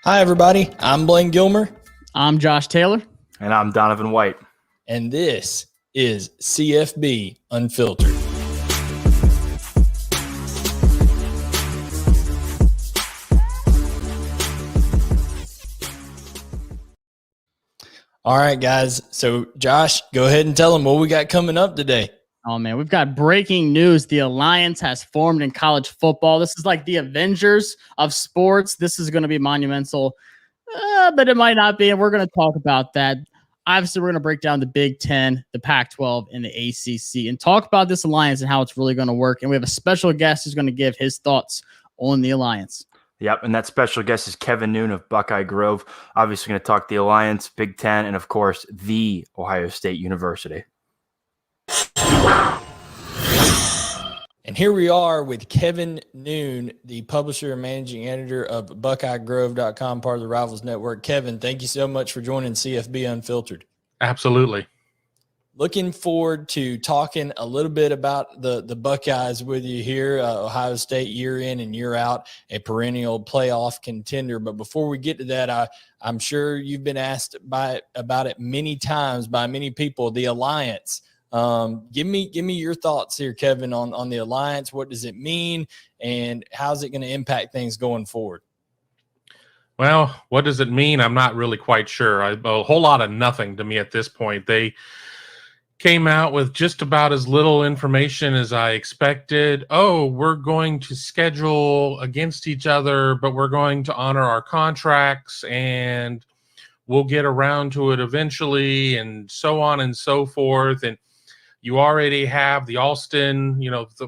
Hi, everybody. I'm Blayne Gilmer. I'm Josh Taylor. And I'm Donovan White. And this is CFB Unfiltered. All right, guys. So, Josh, go ahead and tell them what we got coming up today. Oh, man, we've got breaking news. The Alliance has formed in college football. This is like the Avengers of sports. This is going to be monumental, but it might not be, and we're going to talk about that. Obviously, we're going to break down the Big Ten, the Pac12, and the ACC, and talk about this Alliance and how it's really going to work. And we have a special guest who's going to give his thoughts on the Alliance. Yep, and that special guest is Kevin Noon of Buckeye Grove. Obviously going to talk the Alliance, Big Ten, and, of course, the Ohio State University. And here we are with Kevin Noon, the publisher and managing editor of BuckeyeGrove.com, part of the Rivals Network. Kevin, thank you so much for joining CFB Unfiltered. Absolutely. Looking forward to talking a little bit about the Buckeyes with you here. Ohio State year in and year out, a perennial playoff contender. But before we get to that, I'm sure you've been asked about it many times by many people, the Alliance. Give me your thoughts here, Kevin, on the Alliance. What does it mean, and how's it going to impact things going forward? Well, what does it mean? I'm not really quite sure. A whole lot of nothing to me at this point. They came out with just about as little information as I expected. Oh, we're going to schedule against each other, but we're going to honor our contracts, and we'll get around to it eventually, and so on and so forth. And you already have the Alston,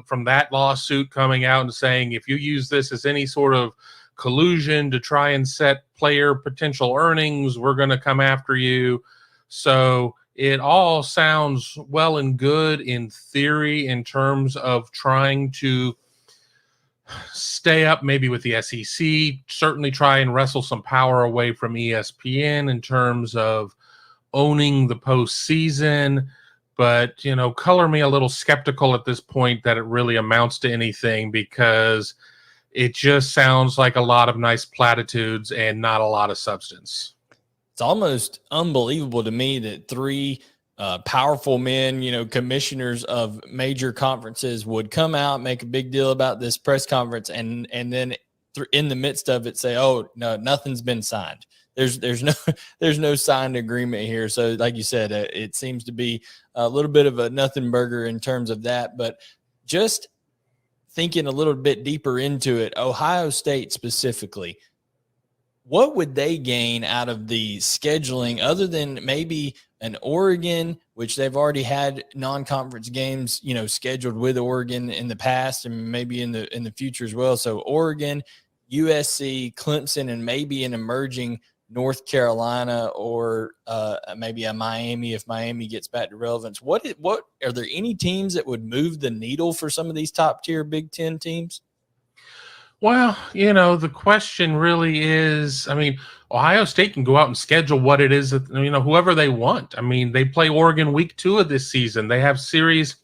from that lawsuit coming out and saying, if you use this as any sort of collusion to try and set player potential earnings, we're going to come after you. So it all sounds well and good in theory in terms of trying to stay up maybe with the SEC, certainly try and wrestle some power away from ESPN in terms of owning the postseason. But, color me a little skeptical at this point that it really amounts to anything, because it just sounds like a lot of nice platitudes and not a lot of substance. It's almost unbelievable to me that three powerful men, commissioners of major conferences would come out, make a big deal about this press conference, and then in the midst of it say, oh, no, nothing's been signed. There's no signed agreement here. So like you said, it seems to be a little bit of a nothing burger in terms of that. But just thinking a little bit deeper into it, Ohio State specifically, what would they gain out of the scheduling other than maybe an Oregon, which they've already had non-conference games, scheduled with Oregon in the past and maybe in the future as well. So Oregon, USC, Clemson, and maybe an emerging North Carolina or maybe a Miami if Miami gets back to relevance. What are there any teams that would move the needle for some of these top tier Big Ten teams? Well, the question really is, Ohio State can go out and schedule what it is that, whoever they want. They play Oregon week 2 of this season. They have series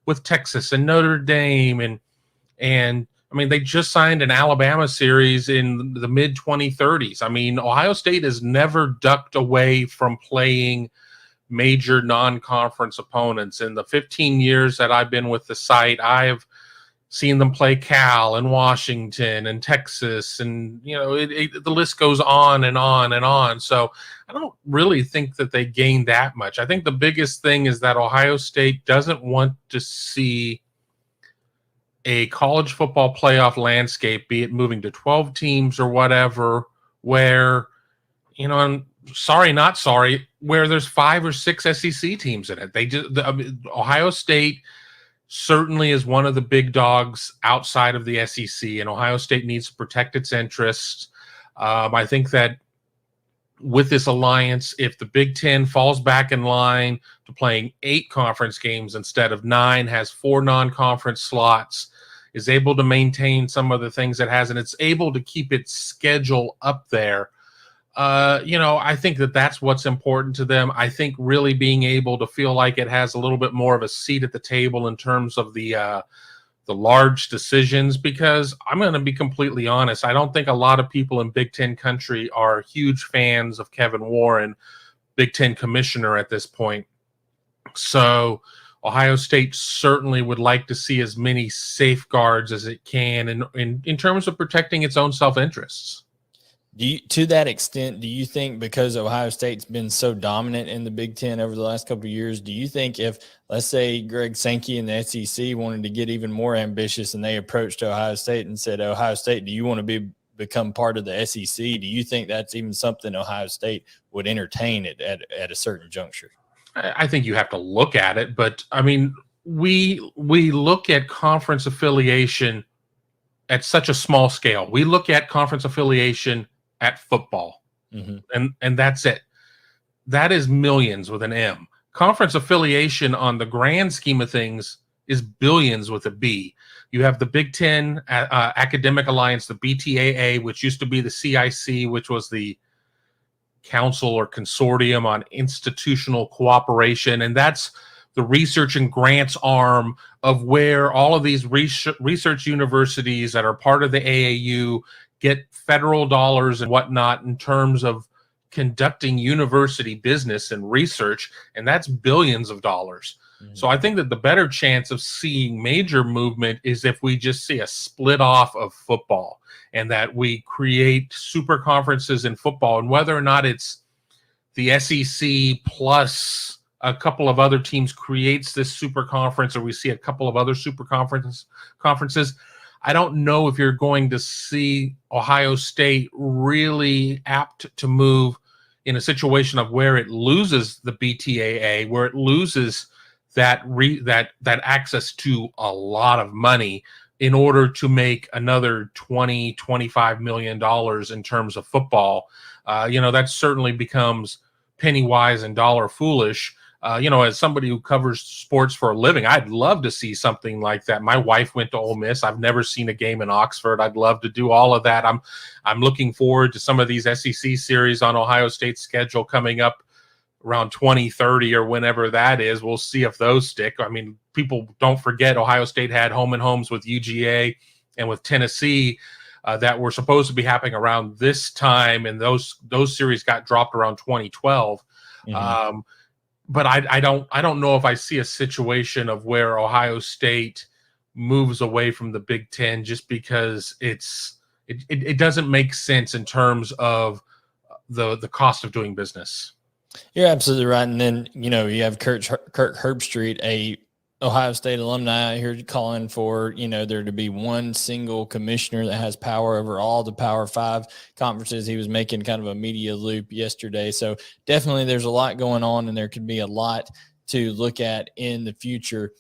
with Texas and Notre Dame, and they just signed an Alabama series in the mid-2030s. Ohio State has never ducked away from playing major non-conference opponents. In the 15 years that I've been with the site, I've seen them play Cal and Washington and Texas, and, the list goes on and on and on. So I don't really think that they gain that much. I think the biggest thing is that Ohio State doesn't want to see a college football playoff landscape, be it moving to 12 teams or whatever, where, I'm sorry, not sorry, where there's 5 or 6 SEC teams in it. Ohio State certainly is one of the big dogs outside of the SEC, and Ohio State needs to protect its interests. I think that with this alliance, if the Big Ten falls back in line to playing 8 conference games instead of 9, has 4 non-conference slots, is able to maintain some of the things it has, and it's able to keep its schedule up there, I think that that's what's important to them. I think really being able to feel like it has a little bit more of a seat at the table in terms of the large decisions, because I'm going to be completely honest. I don't think a lot of people in Big Ten country are huge fans of Kevin Warren, Big Ten commissioner at this point. So Ohio State certainly would like to see as many safeguards as it can in terms of protecting its own self-interests. To that extent, do you think, because Ohio State's been so dominant in the Big Ten over the last couple of years, do you think if, let's say, Greg Sankey and the SEC wanted to get even more ambitious and they approached Ohio State and said, Ohio State, do you want to become part of the SEC? Do you think that's even something Ohio State would entertain at a certain juncture? I think you have to look at it, but I mean, we look at conference affiliation at such a small scale. We look at conference affiliation at football, and that's it. That is millions with an M. Conference affiliation on the grand scheme of things is billions with a B. You have the Big Ten Academic Alliance, the BTAA, which used to be the CIC, which was the Council or Consortium on Institutional Cooperation, and that's the research and grants arm of where all of these research universities that are part of the AAU get federal dollars and whatnot in terms of conducting university business and research, and that's billions of dollars. So I think that the better chance of seeing major movement is if we just see a split off of football, and that we create super conferences in football, and whether or not it's the SEC plus a couple of other teams creates this super conference, or we see a couple of other super conferences. I don't know if you're going to see Ohio State really apt to move in a situation of where it loses the BTAA, where it loses that access to a lot of money in order to make another $20-25 million in terms of football. That certainly becomes penny wise and dollar foolish. As somebody who covers sports for a living, I'd love to see something like that. My wife went to Ole Miss. I've never seen a game in Oxford. I'd love to do all of that. I'm looking forward to some of these SEC series on Ohio State's schedule coming up around 2030 or whenever that is. We'll see if those stick. I mean, people don't forget Ohio State had home and homes with UGA and with Tennessee that were supposed to be happening around this time, and those series got dropped around 2012. But I don't know if I see a situation of where Ohio State moves away from the Big Ten just because it doesn't make sense in terms of the cost of doing business. You're absolutely right. And then, you have Kirk Herbstreit, a Ohio State alumni out here calling for, there to be one single commissioner that has power over all the Power 5 conferences. He was making kind of a media loop yesterday. So definitely there's a lot going on, and there could be a lot to look at in the future.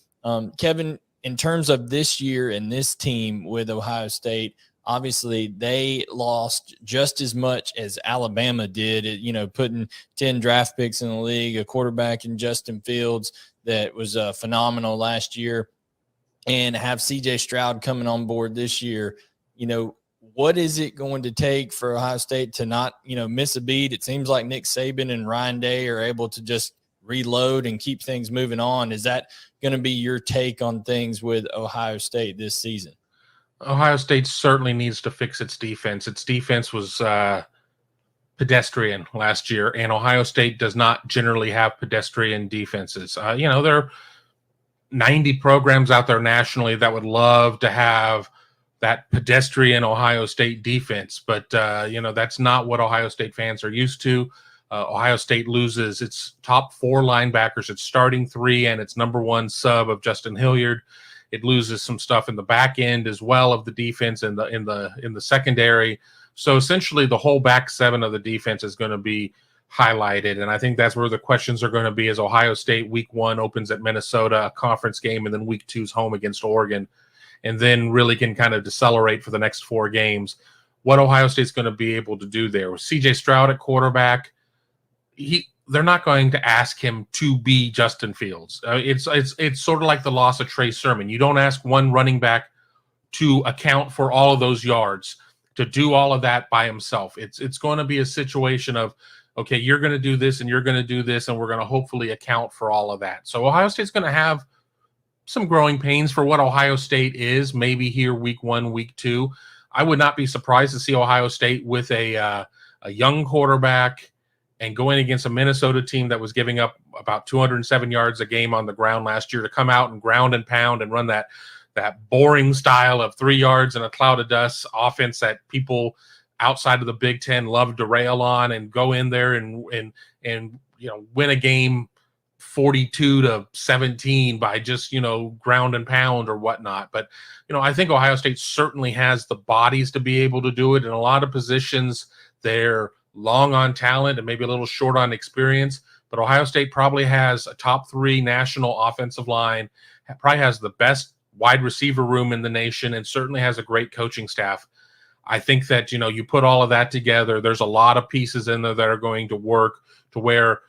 Kevin, in terms of this year and this team with Ohio State, obviously they lost just as much as Alabama did, putting 10 draft picks in the league, a quarterback in Justin Fields that was phenomenal last year, and have CJ Stroud coming on board this year. What is it going to take for Ohio State to not, miss a beat? It seems like Nick Saban and Ryan Day are able to just reload and keep things moving on. Is that going to be your take on things with Ohio State this season? Ohio State certainly needs to fix its defense. Its defense was pedestrian last year, and Ohio State does not generally have pedestrian defenses. There are 90 programs out there nationally that would love to have that pedestrian Ohio State defense, but that's not what Ohio State fans are used to. Ohio State loses its top 4 linebackers, its starting 3, and its number 1 sub of Justin Hilliard. It loses some stuff in the back end as well of the defense in the secondary. So essentially the whole back 7 of the defense is going to be highlighted. And I think that's where the questions are going to be, as Ohio State week 1 opens at Minnesota, a conference game, and then week 2 is home against Oregon, and then really can kind of decelerate for the next 4 games. What Ohio State's going to be able to do there with CJ Stroud at quarterback, they're not going to ask him to be Justin Fields. It's sort of like the loss of Trey Sermon. You don't ask one running back to account for all of those yards, to do all of that by himself. It's going to be a situation of, okay, you're going to do this and you're going to do this, and we're going to hopefully account for all of that. So Ohio State's going to have some growing pains for what Ohio State is, maybe here week 1, week 2. I would not be surprised to see Ohio State with a young quarterback and going against a Minnesota team that was giving up about 207 yards a game on the ground last year to come out and ground and pound and run that boring style of 3 yards and a cloud of dust offense that people outside of the Big Ten love to rail on, and go in there and win a game 42-17 by just, ground and pound or whatnot. But, I think Ohio State certainly has the bodies to be able to do it. In a lot of positions, they're long on talent and maybe a little short on experience. But Ohio State probably has a top 3 national offensive line, probably has the best wide receiver room in the nation, and certainly has a great coaching staff. I think that, you put all of that together, there's a lot of pieces in there that are going to work to where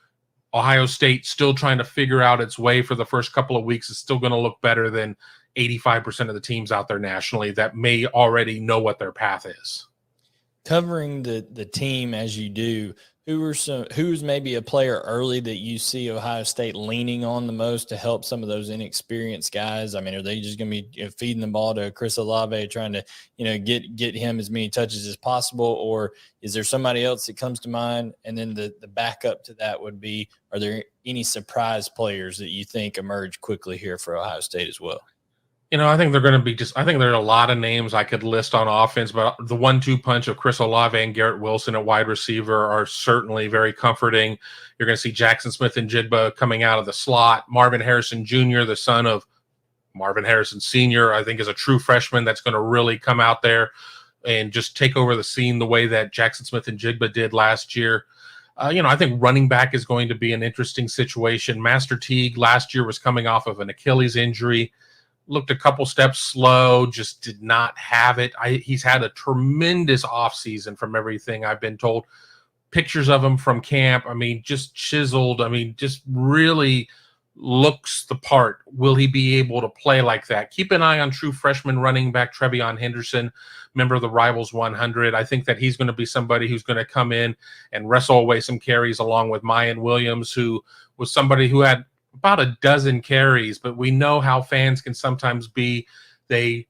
Ohio State still trying to figure out its way for the first couple of weeks is still going to look better than 85% of the teams out there nationally that may already know what their path is. Covering the team as you do, who's maybe a player early that you see Ohio State leaning on the most to help some of those inexperienced guys? I mean, are they just going to be feeding the ball to Chris Olave, trying to, get him as many touches as possible? Or is there somebody else that comes to mind? And then the backup to that would be, are there any surprise players that you think emerge quickly here for Ohio State as well? I think they're going to be I think there are a lot of names I could list on offense, but the 1-2 punch of Chris Olave and Garrett Wilson at wide receiver are certainly very comforting. You're going to see Jackson Smith and Jigba coming out of the slot. Marvin Harrison Jr., the son of Marvin Harrison Sr., I think is a true freshman that's going to really come out there and just take over the scene the way that Jackson Smith and Jigba did last year. I think running back is going to be an interesting situation. Master Teague last year was coming off of an Achilles injury. Looked a couple steps slow, just did not have it. He's had a tremendous offseason from everything I've been told. Pictures of him from camp, just chiseled. Just really looks the part. Will he be able to play like that? Keep an eye on true freshman running back Trevion Henderson, member of the Rivals 100. I think that he's going to be somebody who's going to come in and wrestle away some carries along with Mayan Williams, who was somebody who had about a dozen carries, but we know how fans can sometimes be. They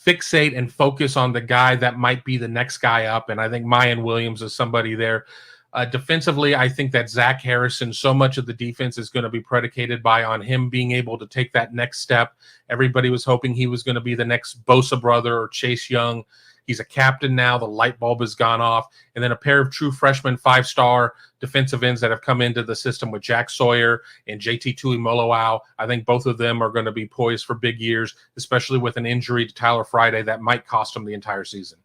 fixate and focus on the guy that might be the next guy up, and I think Mayan Williams is somebody there. Defensively, I think that Zach Harrison, so much of the defense is going to be predicated on him being able to take that next step. Everybody was hoping he was going to be the next Bosa brother or Chase Young. He's a captain now. The light bulb has gone off. And then a pair of true freshman 5-star defensive ends that have come into the system with Jack Sawyer and JT Tuimoloau. I think both of them are going to be poised for big years, especially with an injury to Tyler Friday that might cost him the entire season.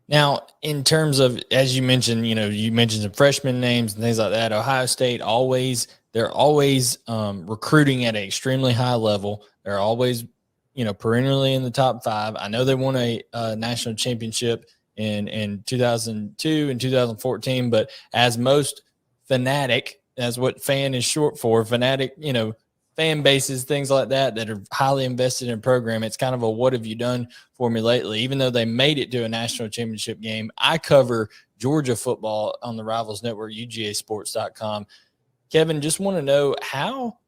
Now, in terms of, as you mentioned, you mentioned some freshman names and things like that. Ohio State they're always recruiting at an extremely high level. They're always perennially in the top 5. I know they won a national championship in 2002 and 2014, but as most fanatic, as what fan is short for, fanatic, fan bases, things like that are highly invested in a program, it's kind of a what have you done for me lately? Even though they made it to a national championship game, I cover Georgia football on the Rivals Network, UGAsports.com. Kevin, just want to know how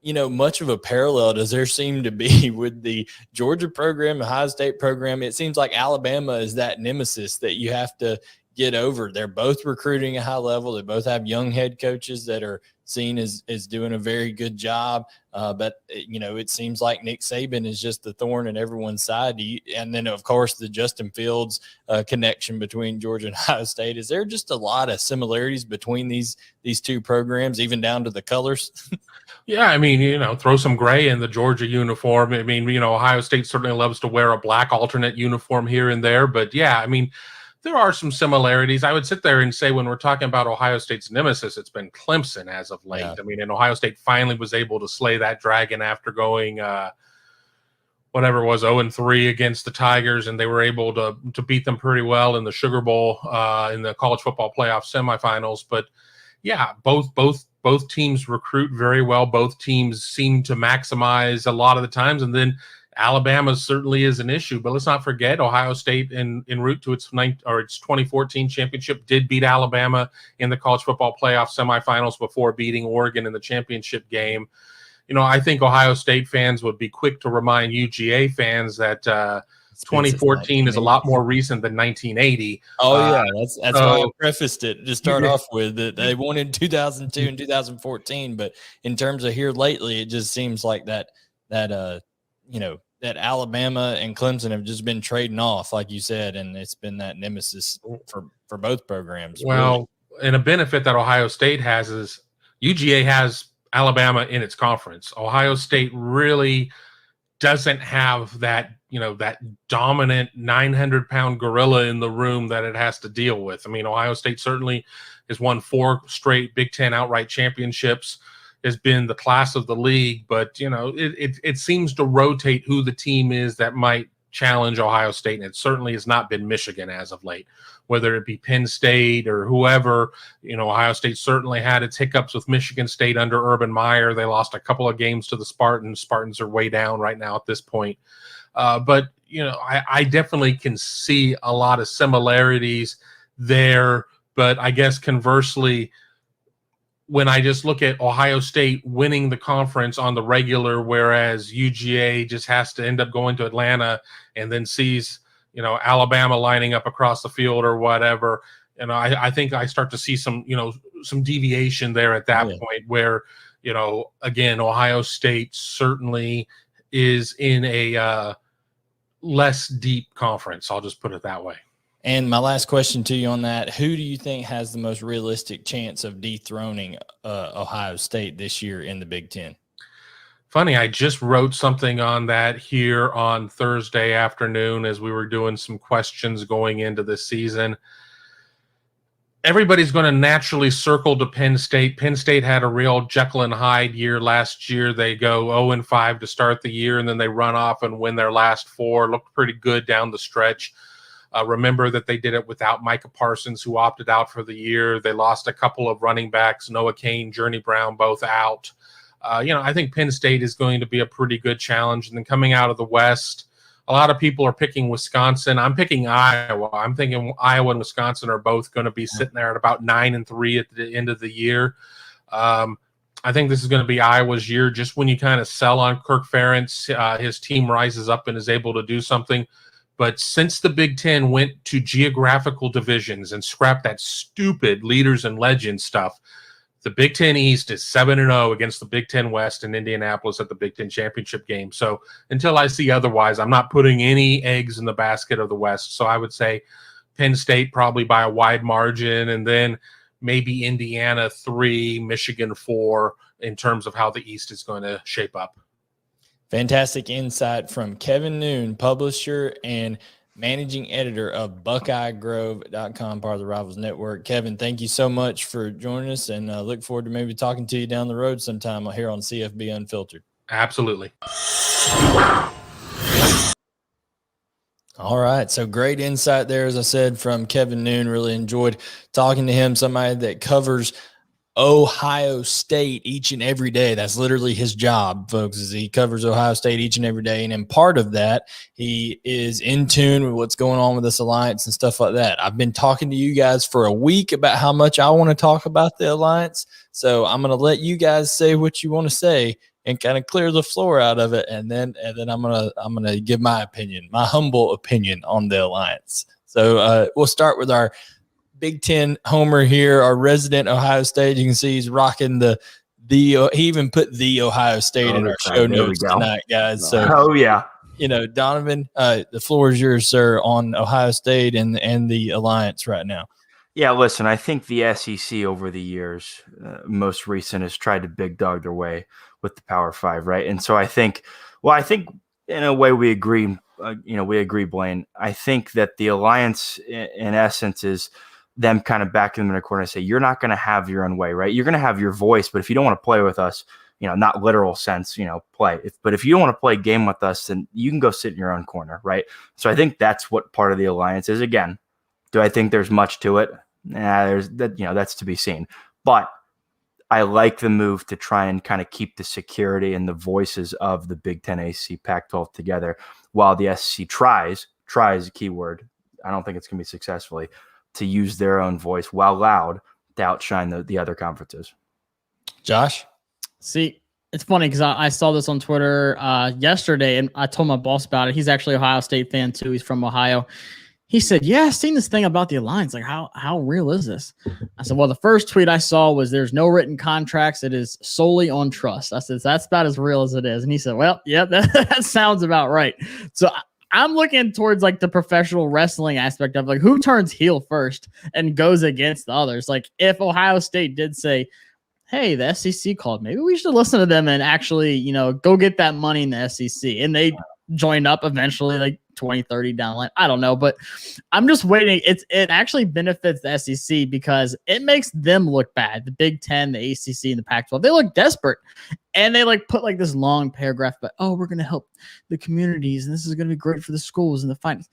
much of a parallel does there seem to be with the Georgia program, the Ohio State program? It seems like Alabama is that nemesis that you have to get over. They're both recruiting at a high level. They both have young head coaches that are seen as doing a very good job. But it seems like Nick Saban is just the thorn in everyone's side. And then, of course, the Justin Fields connection between Georgia and Ohio State. Is there just a lot of similarities between these two programs, even down to the colors? Yeah, throw some gray in the Georgia uniform. Ohio State certainly loves to wear a black alternate uniform here and there. But, yeah, there are some similarities. I would sit there and say when we're talking about Ohio State's nemesis, it's been Clemson as of late. Yeah. And Ohio State finally was able to slay that dragon after going whatever it was, 0-3 against the Tigers, and they were able to beat them pretty well in the Sugar Bowl in the college football playoff semifinals. But, yeah, both teams recruit very well. Both teams seem to maximize a lot of the times, and then Alabama certainly is an issue, but let's not forget Ohio State en route to its 2014 championship did beat Alabama in the college football playoff semifinals before beating Oregon in the championship game. I think Ohio State fans would be quick to remind UGA fans that 2014 is a lot more recent than 1980. That's why I prefaced it to start off with that they won in 2002 and 2014, but in terms of here lately, it just seems like that Alabama and Clemson have just been trading off, like you said, and it's been that nemesis for both programs. Well, and a benefit that Ohio State has is UGA has Alabama in its conference. Ohio State really doesn't have that, that dominant 900-pound gorilla in the room that it has to deal with. I mean, Ohio State certainly has won 4 straight Big Ten outright championships, has been the class of the league, but, it seems to rotate who the team is that might challenge Ohio State, and it certainly has not been Michigan as of late. Whether it be Penn State or whoever, Ohio State certainly had its hiccups with Michigan State under Urban Meyer. They lost a couple of games to the Spartans. Spartans are way down right now at this point. But I definitely can see a lot of similarities there. But I guess conversely, when I just look at Ohio State winning the conference on the regular, whereas UGA just has to end up going to Atlanta and then sees, Alabama lining up across the field or whatever, I think I start to see some deviation there at that point where, again, Ohio State certainly is in a less deep conference. I'll just put it that way. And my last question to you on that, who do you think has the most realistic chance of dethroning Ohio State this year in the Big Ten? Funny, I just wrote something on that here on Thursday afternoon as we were doing some questions going into this season. Everybody's going to naturally circle to Penn State. Penn State had a real Jekyll and Hyde year last year. They go 0-5 to start the year, and then they run off and win their last 4. Looked pretty good down the stretch. Remember that they did it without Micah Parsons, who opted out for the year. They lost a couple of running backs, Noah Cain, Journey Brown, both out. I think Penn State is going to be a pretty good challenge. And then coming out of the West, a lot of people are picking Wisconsin. I'm picking Iowa. I'm thinking Iowa and Wisconsin are both going to be sitting there at about 9-3 at the end of the year. I think this is going to be Iowa's year. Just when you kind of sell on Kirk Ferentz, his team rises up and is able to do something. But since the Big Ten went to geographical divisions and scrapped that stupid leaders and legends stuff, the Big Ten East is 7-0 against the Big Ten West in Indianapolis at the Big Ten championship game. So until I see otherwise, I'm not putting any eggs in the basket of the West. So I would say Penn State probably by a wide margin, and then maybe Indiana 3, Michigan 4 in terms of how the East is going to shape up. Fantastic insight from Kevin Noon, publisher and managing editor of BuckeyeGrove.com, part of the Rivals Network. Kevin, thank you so much for joining us, and look forward to maybe talking to you down the road sometime here on CFB Unfiltered. Absolutely. All right. So great insight there, as I said, from Kevin Noon. Really enjoyed talking to him, somebody that covers Ohio State each and every day. That's literally his job, folks, is he covers Ohio State each and every day. And in part of that, he is in tune with what's going on with this alliance and stuff like that. I've been talking to you guys for a week about how much I want to talk about the alliance. So I'm going to let you guys say what you want to say and kind of clear the floor out of it. And then I'm going to give my opinion, my humble opinion on the alliance. So we'll start with our Big Ten homer here, our resident Ohio State. You can see he's rocking he even put the Ohio State in our show notes tonight, guys. So, Donovan, the floor is yours, sir, on Ohio State and the alliance right now. Yeah, listen, I think the SEC over the years, most recent, has tried to big dog their way with the Power Five, right? And so I think in a way we agree, Blayne. I think that the alliance in essence is them kind of backing them in a corner and say, you're not going to have your own way, right? You're going to have your voice, but if you don't want to play with us, not literal sense, play. But if you don't want to play a game with us, then you can go sit in your own corner, right? So I think that's what part of the alliance is. Again, do I think there's much to it? That's to be seen. But I like the move to try and kind of keep the security and the voices of the Big Ten, ACC, Pac12 together, while the SEC tries a key word. I don't think it's going to be successfully to use their own voice while loud to outshine the other conferences. Josh? See, it's funny because I saw this on Twitter yesterday, and I told my boss about it. He's actually an Ohio State fan too. He's from Ohio. He said, yeah, I've seen this thing about the alliance. Like, how real is this? I said, well, the first tweet I saw was there's no written contracts. It is solely on trust. I said, that's about as real as it is. And he said, well, yep, that sounds about right. So I'm looking towards like the professional wrestling aspect of like who turns heel first and goes against the others. Like if Ohio State did say, hey, the SEC called, maybe we should listen to them and actually, go get that money in the SEC. And they joined up eventually, like 2030 down the line. I don't know, but I'm just waiting. It actually benefits the SEC because it makes them look bad. The Big Ten, the ACC, and the Pac12, they look desperate. And they like put like this long paragraph, but we're going to help the communities and this is going to be great for the schools and the finance.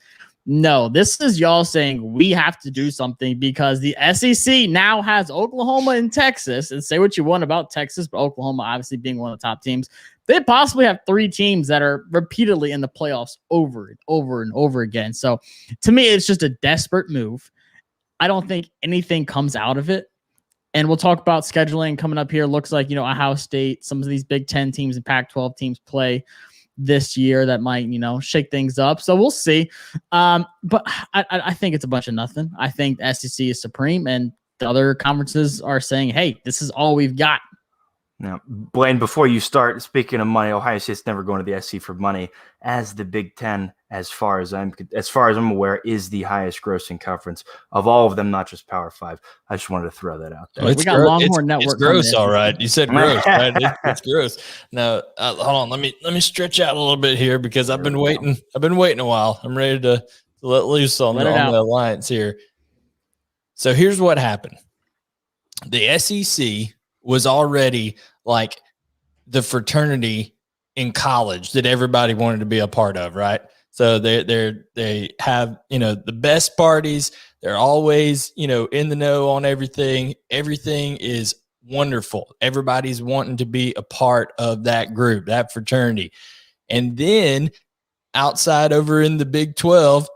No, this is y'all saying we have to do something because the SEC now has Oklahoma and Texas, and say what you want about Texas, but Oklahoma obviously being one of the top teams. They possibly have 3 teams that are repeatedly in the playoffs over and over and over again. So to me, it's just a desperate move. I don't think anything comes out of it. And we'll talk about scheduling coming up here. Looks like, Ohio State, some of these Big Ten teams and Pac-12 teams play this year that might, shake things up. So we'll see. But I think it's a bunch of nothing. I think the SEC is supreme and the other conferences are saying, hey, this is all we've got. Now, Blayne, before you start, speaking of money, Ohio State's never going to the SEC for money. As the Big Ten, as far as I'm aware, is the highest grossing conference of all of them, not just Power 5. I just wanted to throw that out there. We got Longhorn Network. It's gross, all right. You said gross, right? It's gross. Now, hold on. Let me stretch out a little bit here because I've been waiting. I've been waiting a while. I'm ready to let loose on the alliance here. So here's what happened. The SEC was already like the fraternity in college that everybody wanted to be a part of, right? So they have, the best parties. They're always, in the know on everything. Everything is wonderful. Everybody's wanting to be a part of that group, that fraternity. And then outside over in the Big 12,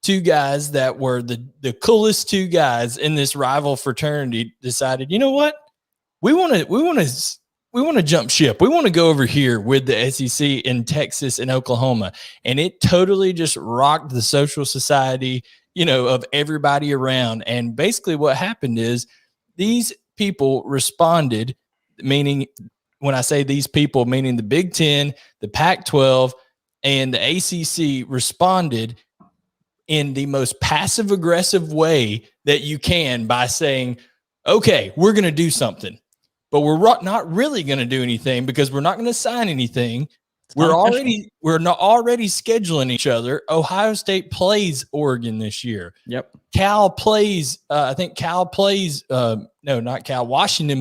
2 guys that were the coolest 2 guys in this rival fraternity decided, you know what? We want to jump ship. We want to go over here with the SEC in Texas and Oklahoma. And it totally just rocked the social society, of everybody around. And basically what happened is these people responded, meaning when I say these people, meaning the Big Ten, the Pac-12, and the ACC responded in the most passive aggressive way that you can by saying, okay, we're going to do something. But we're not really going to do anything because we're not going to sign anything. We're not already scheduling each other. Ohio State plays Oregon this year. Yep. Cal plays. Washington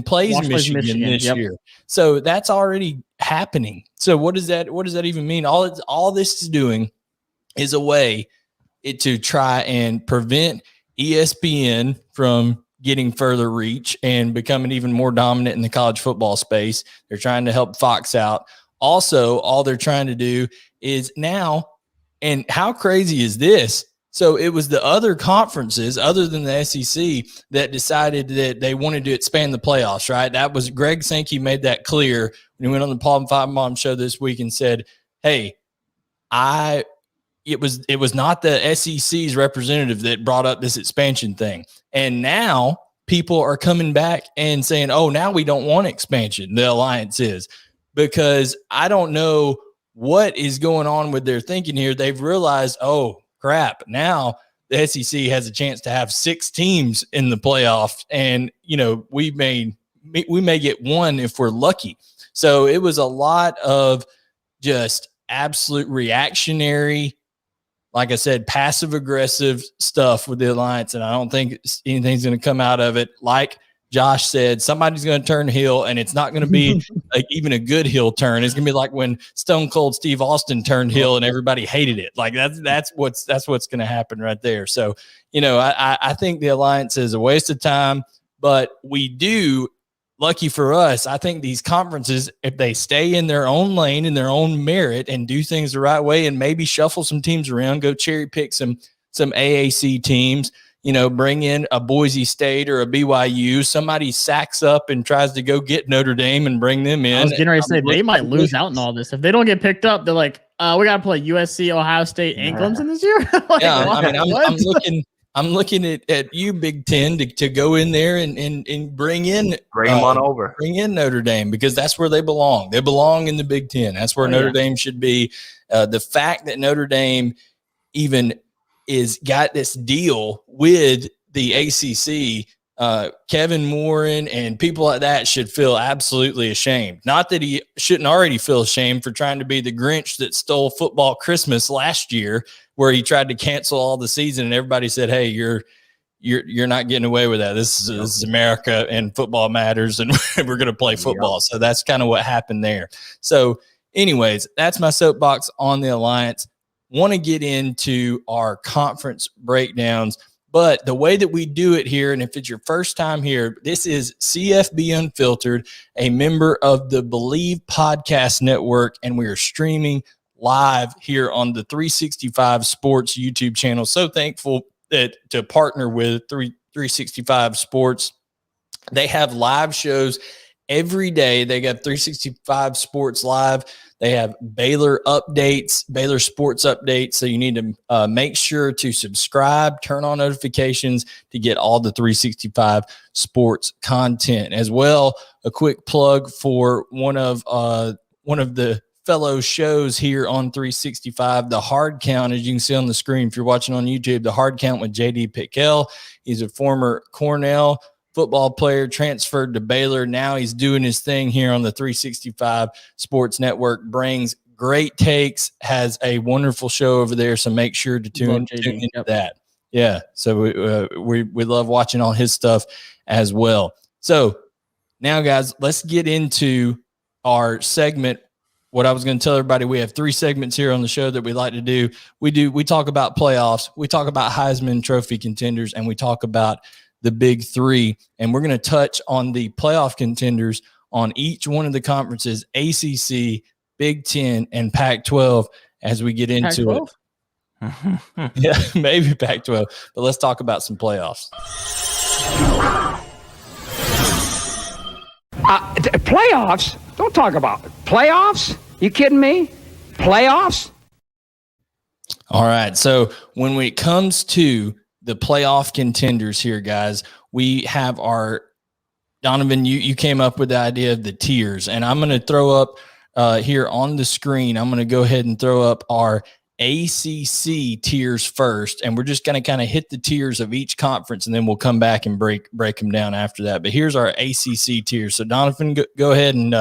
plays Michigan this year. So that's already happening. So what does that even mean? All this is doing is a way to try and prevent ESPN from getting further reach and becoming even more dominant in the college football space. They're trying to help Fox out. Also, all they're trying to do is now, and how crazy is this? So it was the other conferences other than the SEC that decided that they wanted to expand the playoffs, right? That was Greg Sankey made that clear when he went on the Paul and Five Mom show this week and said, hey, it was not the SEC's representative that brought up this expansion thing. And now people are coming back and saying, oh, now we don't want expansion. The alliance is, because I don't know what is going on with their thinking here. They've realized, oh crap, now the SEC has a chance to have 6 teams in the playoff. And, we may get 1 if we're lucky. So it was a lot of just absolute reactionary, like I said, passive aggressive stuff with the alliance. And I don't think anything's going to come out of it. Like Josh said, somebody's going to turn heel, and it's not going to be like even a good heel turn. It's going to be like when Stone Cold Steve Austin turned heel and everybody hated it. Like that's what's going to happen right there. So, I think the alliance is a waste of time, but we do, lucky for us, I think these conferences, if they stay in their own lane, in their own merit, and do things the right way and maybe shuffle some teams around, go cherry pick some AAC teams, bring in a Boise State or a BYU. Somebody sacks up and tries to go get Notre Dame and bring them in. I was getting ready to say they might lose out in all this. If they don't get picked up, they're like, we got to play USC, Ohio State, and Clemson this year. I'm looking at you, Big Ten, to go in there and bring them on over. Bring in Notre Dame, because that's where they belong. They belong in the Big Ten. That's where Notre Dame should be. The fact that Notre Dame even got this deal with the ACC, Kevin Warren and people like that should feel absolutely ashamed. Not that he shouldn't already feel ashamed for trying to be the Grinch that stole football Christmas last year, where he tried to cancel all the season and everybody said, hey, you're not getting away with that. This is America and football matters, and we're going to play football. So that's kind of what happened there. So anyways, that's my soapbox on the Alliance. Want to get into our conference breakdowns, but the way that we do it here, and if it's your first time here, this is CFB Unfiltered, a member of the Bleav Podcast Network, and we are streaming live here on the 365 Sports YouTube channel. So thankful to partner with 365 Sports. They have live shows every day. They got 365 Sports Live. They have Baylor updates, Baylor sports updates. So you need to make sure to subscribe, turn on notifications to get all the 365 sports content. As well, a quick plug for one of the fellow shows here on 365, The Hard Count, as you can see on the screen if you're watching on YouTube, The Hard Count with J.D. Pickell. He's a former Cornell football player, transferred to Baylor. Now he's doing his thing here on the 365 Sports Network, brings great takes, has a wonderful show over there. So make sure to tune into that. Yeah. So we love watching all his stuff as well. So now, guys, let's get into our segment. What I was going to tell everybody, we have 3 segments here on the show that we like to do. We talk about playoffs, we talk about Heisman Trophy contenders, and we talk about the big 3. And we're going to touch on the playoff contenders on each one of the conferences, ACC, Big Ten, and Pac12, as we get into Pac-12? it. Yeah, maybe Pac-12. But let's talk about some playoffs. Playoffs? Don't talk about it. Playoffs? You kidding me? Playoffs? All right. So when it comes to the playoff contenders here, guys, we have our Donovan. You came up with the idea of the tiers, and I'm going to throw up here on the screen. I'm going to go ahead and throw up our ACC tiers first, and we're just going to kind of hit the tiers of each conference, and then we'll come back and break them down after that. But here's our ACC tiers. So Donovan, go ahead and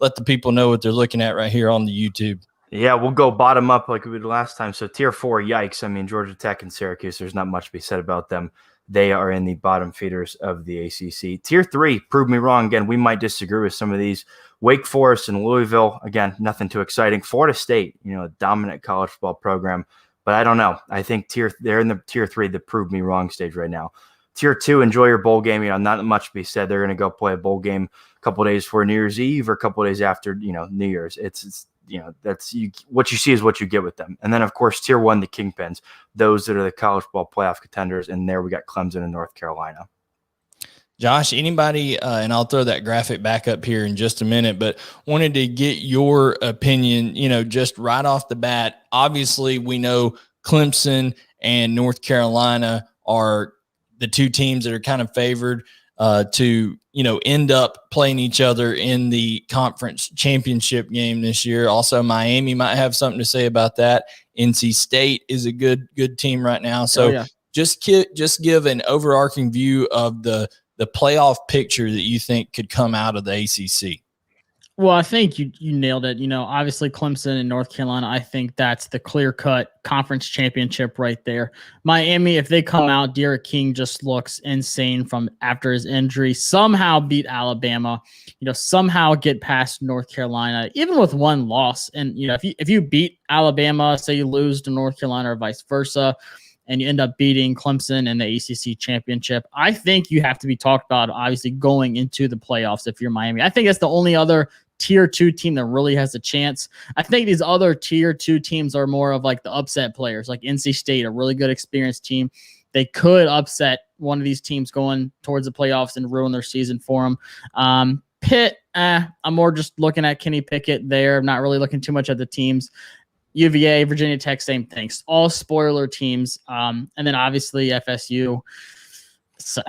let the people know what they're looking at right here on the YouTube. Yeah, we'll go bottom up like we did last time. So tier 4, yikes. I mean, Georgia Tech and Syracuse, there's not much to be said about them. They are in the bottom feeders of the ACC. Tier 3, prove me wrong. Again, we might disagree with some of these. Wake Forest and Louisville, again, nothing too exciting. Florida State, a dominant college football program. But I don't know. I think they're in the tier 3, the prove me wrong stage right now. Tier 2, enjoy your bowl game. Not much to be said. They're going to go play a bowl game a couple of days before New Year's Eve or a couple of days after, New Year's. It's that's what you see is what you get with them. And then, of course, tier 1, the Kingpins, those that are the college football playoff contenders. And there we got Clemson and North Carolina. Josh, anybody, and I'll throw that graphic back up here in just a minute, but wanted to get your opinion, just right off the bat. Obviously, we know Clemson and North Carolina are the 2 teams that are kind of favored to, end up playing each other in the conference championship game this year. Also, Miami might have something to say about that. NC State is a good team right now. So just give an overarching view of the playoff picture that you think could come out of the ACC. Well, I think you nailed it. Obviously Clemson and North Carolina, I think that's the clear-cut conference championship right there. Miami, if they come out, Derek King just looks insane from after his injury. Somehow beat Alabama, somehow get past North Carolina, even with 1 loss. And, if you beat Alabama, say you lose to North Carolina or vice versa, and you end up beating Clemson in the ACC championship, I think you have to be talked about, obviously, going into the playoffs if you're Miami. I think that's the only other tier 2 team that really has a chance. I think these other tier 2 teams are more of like the upset players, like NC State, a really good experienced team they could upset one of these teams going towards the playoffs and ruin their season for them. Pitt, I'm more just looking at Kenny Pickett there. I'm not really looking too much at the teams. UVA, Virginia Tech, same things. All spoiler teams. And then obviously FSU. So,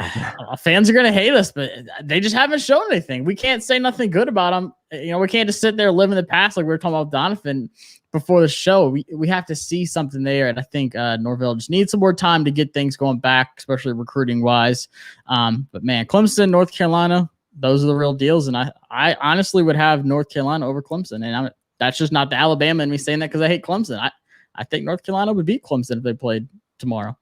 fans are going to hate us, but they just haven't shown anything. We can't say nothing good about them. We can't just sit there live in the past like we were talking about Donovan before the show. We have to see something there, and I think Norvell just needs some more time to get things going back, especially recruiting-wise. But, man, Clemson, North Carolina, those are the real deals, and I honestly would have North Carolina over Clemson, and that's just not the Alabama in me saying that because I hate Clemson. I think North Carolina would beat Clemson if they played tomorrow.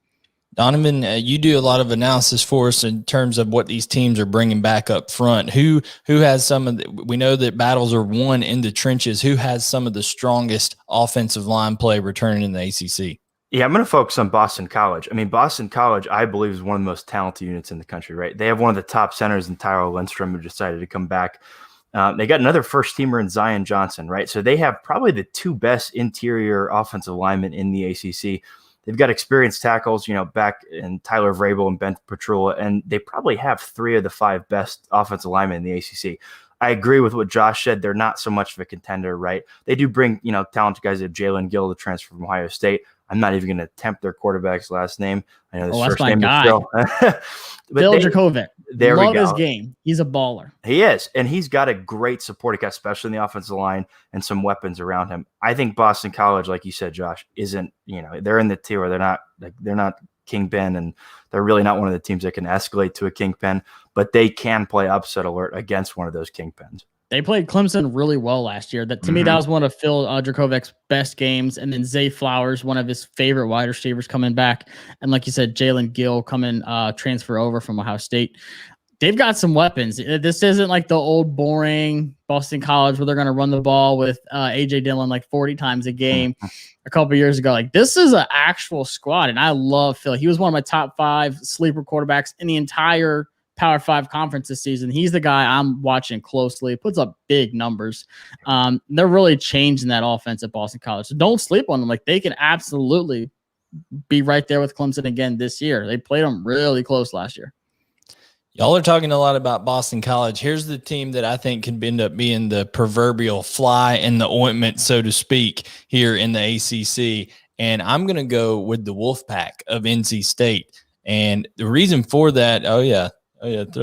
Donovan, you do a lot of analysis for us in terms of what these teams are bringing back up front. Who has some of we know that battles are won in the trenches. Who has some of the strongest offensive line play returning in the ACC? Yeah, I'm going to focus on Boston College. I mean, Boston College, I believe, is one of the most talented units in the country, right? They have one of the top centers in Tyler Lindstrom, who decided to come back. They got another first-teamer in Zion Johnson, right? So they have probably the two best interior offensive linemen in the ACC. They've got experienced tackles, back in Tyler Vrabel and Ben Petrula, and they probably have 3 of the 5 best offensive linemen in the ACC. I agree with what Josh said. They're not so much of a contender, right? They do bring, talented guys like Jalen Gill, the transfer from Ohio State. I'm not even going to attempt their quarterback's last name. I know his first name is Phil. Phil Dracovic. There we go. Love his game. He's a baller. He is, and he's got a great supporting cast, especially in the offensive line, and some weapons around him. I think Boston College, like you said, Josh, isn't, they're in the tier where they're not Kingpin, and they're really not one of the teams that can escalate to a Kingpin, but they can play upset alert against one of those Kingpins. They played Clemson really well last year. That to me, that was one of Phil Dracovic's best games. And then Zay Flowers, one of his favorite wide receivers, coming back. And like you said, Jalen Gill coming transfer over from Ohio State. They've got some weapons. This isn't like the old boring Boston College where they're going to run the ball with A.J. Dillon like 40 times a game a couple of years ago. Like, this is an actual squad, and I love Phil. He was one of my top 5 sleeper quarterbacks in the entire Power 5 conference this season. He's the guy I'm watching closely. Puts up big numbers. They're really changing that offense at Boston College. So don't sleep on them. Like, they can absolutely be right there with Clemson again this year. They played them really close last year. Y'all are talking a lot about Boston College. Here's the team that I think can end up being the proverbial fly in the ointment, so to speak, here in the ACC. And I'm going to go with the Wolfpack of NC State. And the reason for that, throw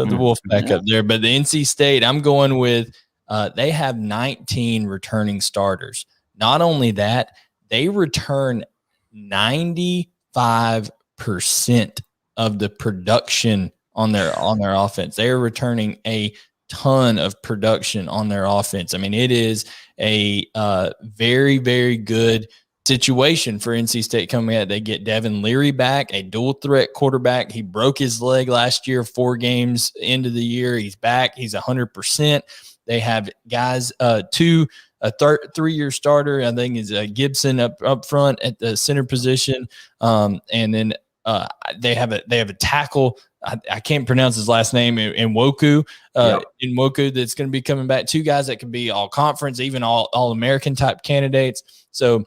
the Wolfpack up there. But the NC State, I'm going with they have 19 returning starters. Not only that, they return 95% of the production on their offense. They are returning a ton of production on their offense. I mean, it is a very, very good situation for NC State coming out. They get Devin Leary back, a dual threat quarterback. He broke his leg last year, 4 games into the year. He's back. He's 100%. They have guys, 3-year starter, I think, is Gibson up front at the center position. And then they have a tackle. I can't pronounce his last name, Nwoku. Nwoku, that's going to be coming back. 2 guys that could be all conference, even all American type candidates. So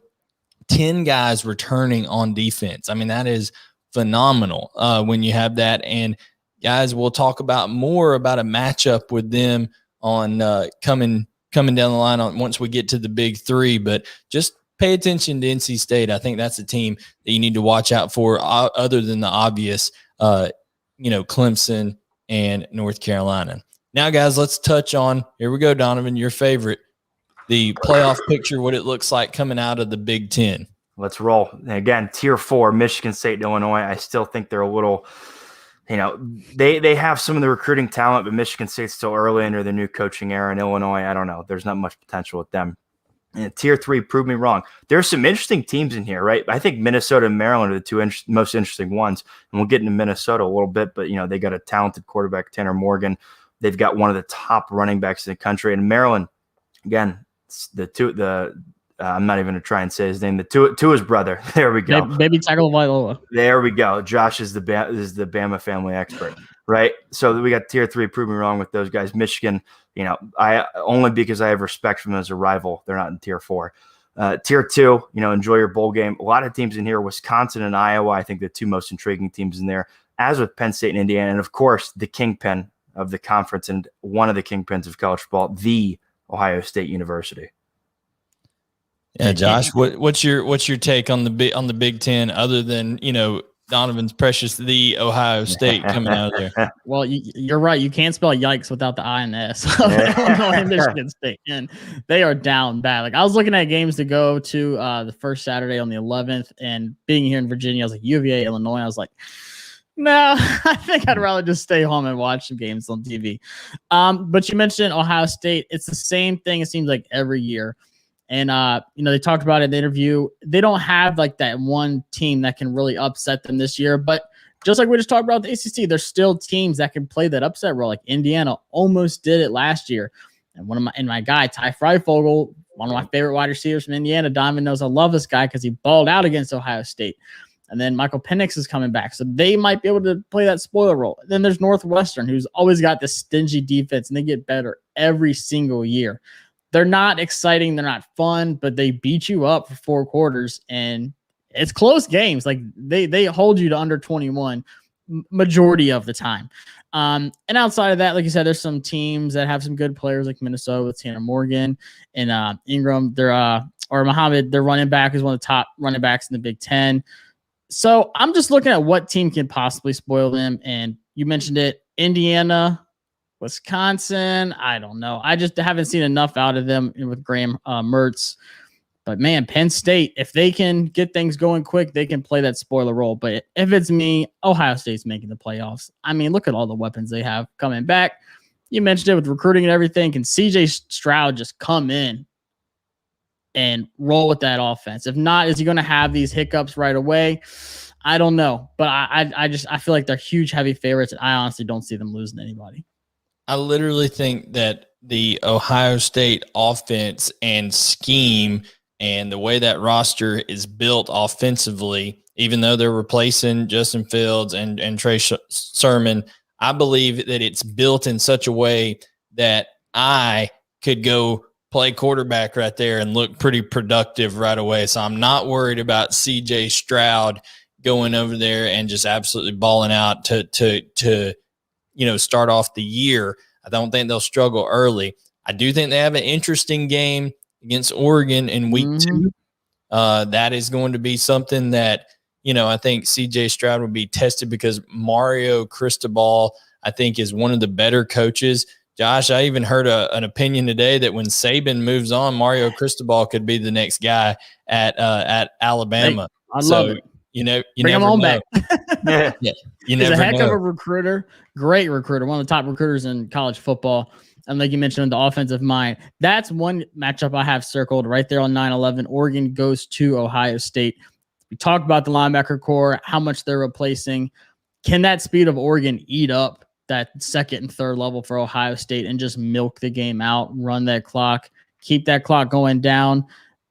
10 guys returning on defense. I mean, that is phenomenal when you have that. And guys, we'll talk about more about a matchup with them on coming down the line once we get to the big 3. But just pay attention to NC State. I think that's a team that you need to watch out for, other than the obvious, Clemson and North Carolina. Now, guys, let's touch on, here we go, Donovan, your favorite, the playoff picture, what it looks like coming out of the Big Ten. Let's roll. Again, Tier 4, Michigan State and Illinois. I still think they're a little, they have some of the recruiting talent, but Michigan State's still early under the new coaching era. In Illinois, I don't know. There's not much potential with them. And Tier 3, prove me wrong. There's some interesting teams in here, right? I think Minnesota and Maryland are the 2 most interesting ones. And we'll get into Minnesota a little bit, but, they got a talented quarterback, Tanner Morgan. They've got one of the top running backs in the country. And Maryland, again, I'm not even going to try and say his name. Tua's brother. There we go. Baby tackle Viola. There we go. Josh is the Bama family expert, right? So we got Tier 3. Prove me wrong with those guys. Michigan, I only because I have respect for them as a rival. They're not in Tier 4. Tier 2, enjoy your bowl game. A lot of teams in here, Wisconsin and Iowa, I think the two most intriguing teams in there, as with Penn State and Indiana, and of course the kingpin of the conference and one of the kingpins of college football, the Ohio State University. Yeah, Josh, what's your take on the Big Ten, other than Donovan's precious the Ohio State coming out of there? Well, you're right. You can't spell yikes without the I and the S. Illinois and Michigan State, and they are down bad. Like, I was looking at games to go to the first Saturday on the 11th, and being here in Virginia, I was like UVA, Illinois. I was like, no, I think I'd rather just stay home and watch some games on TV. But you mentioned Ohio State. It's the same thing, it seems like, every year. And, they talked about it in the interview. They don't have like that one team that can really upset them this year. But just like we just talked about the ACC, there's still teams that can play that upset role. Like Indiana almost did it last year. And my guy, Ty Freifogel, one of my favorite wide receivers from Indiana, Donovan knows I love this guy because he balled out against Ohio State. And then Michael Penix is coming back. So they might be able to play that spoiler role. Then there's Northwestern, who's always got this stingy defense, and they get better every single year. They're not exciting. They're not fun, but they beat you up for 4 quarters, and it's close games. Like they hold you to under 21 majority of the time. And outside of that, like you said, there's some teams that have some good players like Minnesota with Tanner Morgan and Ingram. Or Muhammad, their running back is one of the top running backs in the Big Ten. So I'm just looking at what team can possibly spoil them. And you mentioned it, Indiana, Wisconsin. I don't know. I just haven't seen enough out of them with Graham Mertz. But, man, Penn State, if they can get things going quick, they can play that spoiler role. But if it's me, Ohio State's making the playoffs. I mean, look at all the weapons they have coming back. You mentioned it with recruiting and everything. Can C.J. Stroud just come in and roll with that offense? If not, is he going to have these hiccups right away? I don't know. But I feel like they're huge, heavy favorites, and I honestly don't see them losing to anybody. I literally think that the Ohio State offense and scheme and the way that roster is built offensively, even though they're replacing Justin Fields and Trey Sermon, I believe that it's built in such a way that I could go play quarterback right there and look pretty productive right away. So I'm not worried about CJ Stroud going over there and just absolutely balling out to start off the year. I don't think they'll struggle early. I do think they have an interesting game against Oregon in week 2. That is going to be something that, I think CJ Stroud would be tested because Mario Cristobal, I think, is one of the better coaches. Josh, I even heard an opinion today that when Saban moves on, Mario Cristobal could be the next guy at Alabama. I love it. You Bring never him on know. back. Yeah, He's a heck of a recruiter, great recruiter, one of the top recruiters in college football. And like you mentioned, the offensive mind. That's one matchup I have circled right there on 9/11. Oregon goes to Ohio State. We talked about the linebacker core, how much they're replacing. Can that speed of Oregon eat up that second and third level for Ohio State and just milk the game out, run that clock, keep that clock going down?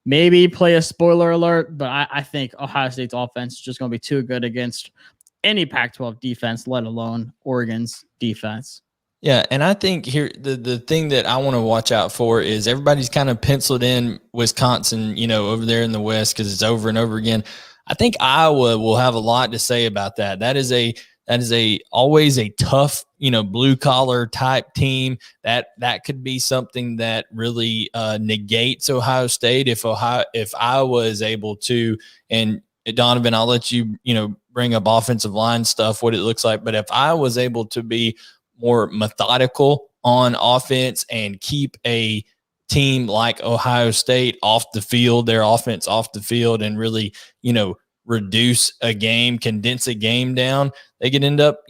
Maybe play a spoiler alert, but I think Ohio State's offense is just going to be too good against any Pac-12 defense, let alone Oregon's defense. Yeah, and I think here the thing that I want to watch out for is everybody's kind of penciled in Wisconsin, over there in the West because it's over and over again. I think Iowa will have a lot to say about that. That is always a tough, blue collar type team. That could be something that really negates Ohio State if Iowa is able to. And Donovan, I'll let you bring up offensive line stuff, what it looks like. But if Iowa was able to be more methodical on offense and keep a team like Ohio State off the field, their offense off the field, and really, reduce a game, condense a game down, they could end up,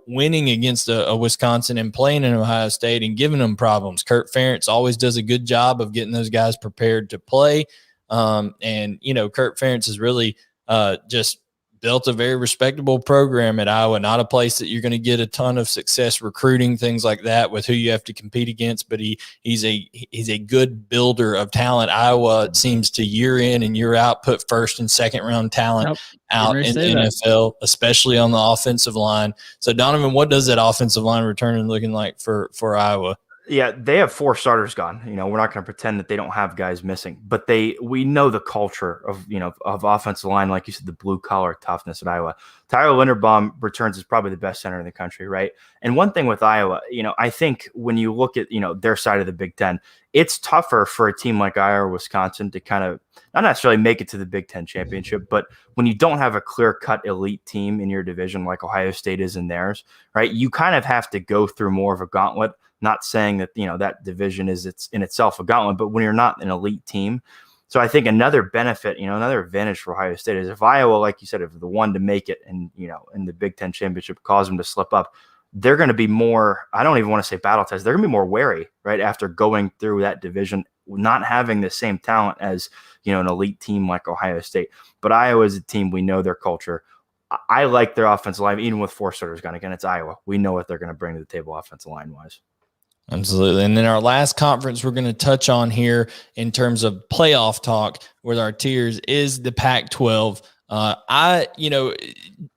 winning against a Wisconsin and playing in Ohio State and giving them problems. Kirk Ferentz always does a good job of getting those guys prepared to play. And Kirk Ferentz is really just built a very respectable program at Iowa, not a place that you're going to get a ton of success recruiting, things like that with who you have to compete against, but he's a good builder of talent. Iowa seems to year in and year out put first and second round talent out in the NFL, especially on the offensive line. So Donovan, what does that offensive line returning looking like for Iowa? Yeah, they have 4 starters gone. We're not going to pretend that they don't have guys missing, but we know the culture of offensive line, like you said, the blue collar toughness at Iowa. Tyler Linderbaum returns as probably the best center in the country, right? And one thing with Iowa, I think when you look at their side of the Big Ten, it's tougher for a team like Iowa or Wisconsin to kind of not necessarily make it to the Big Ten championship, but when you don't have a clear-cut elite team in your division like Ohio State is in theirs, right? You kind of have to go through more of a gauntlet. Not saying that that division is in itself a gauntlet, but when you're not an elite team. So I think another benefit, another advantage for Ohio State is if Iowa, like you said, if the one to make it and in the Big Ten championship cause them to slip up, they're going to be more, I don't even want to say battle tested, they're going to be more wary, right? After going through that division, not having the same talent as, an elite team like Ohio State. But Iowa is a team, we know their culture. I like their offensive line, even with 4 starters gone. Again, it's Iowa. We know what they're going to bring to the table offensive line-wise. Absolutely. And then our last conference we're going to touch on here in terms of playoff talk with our tiers is the Pac-12.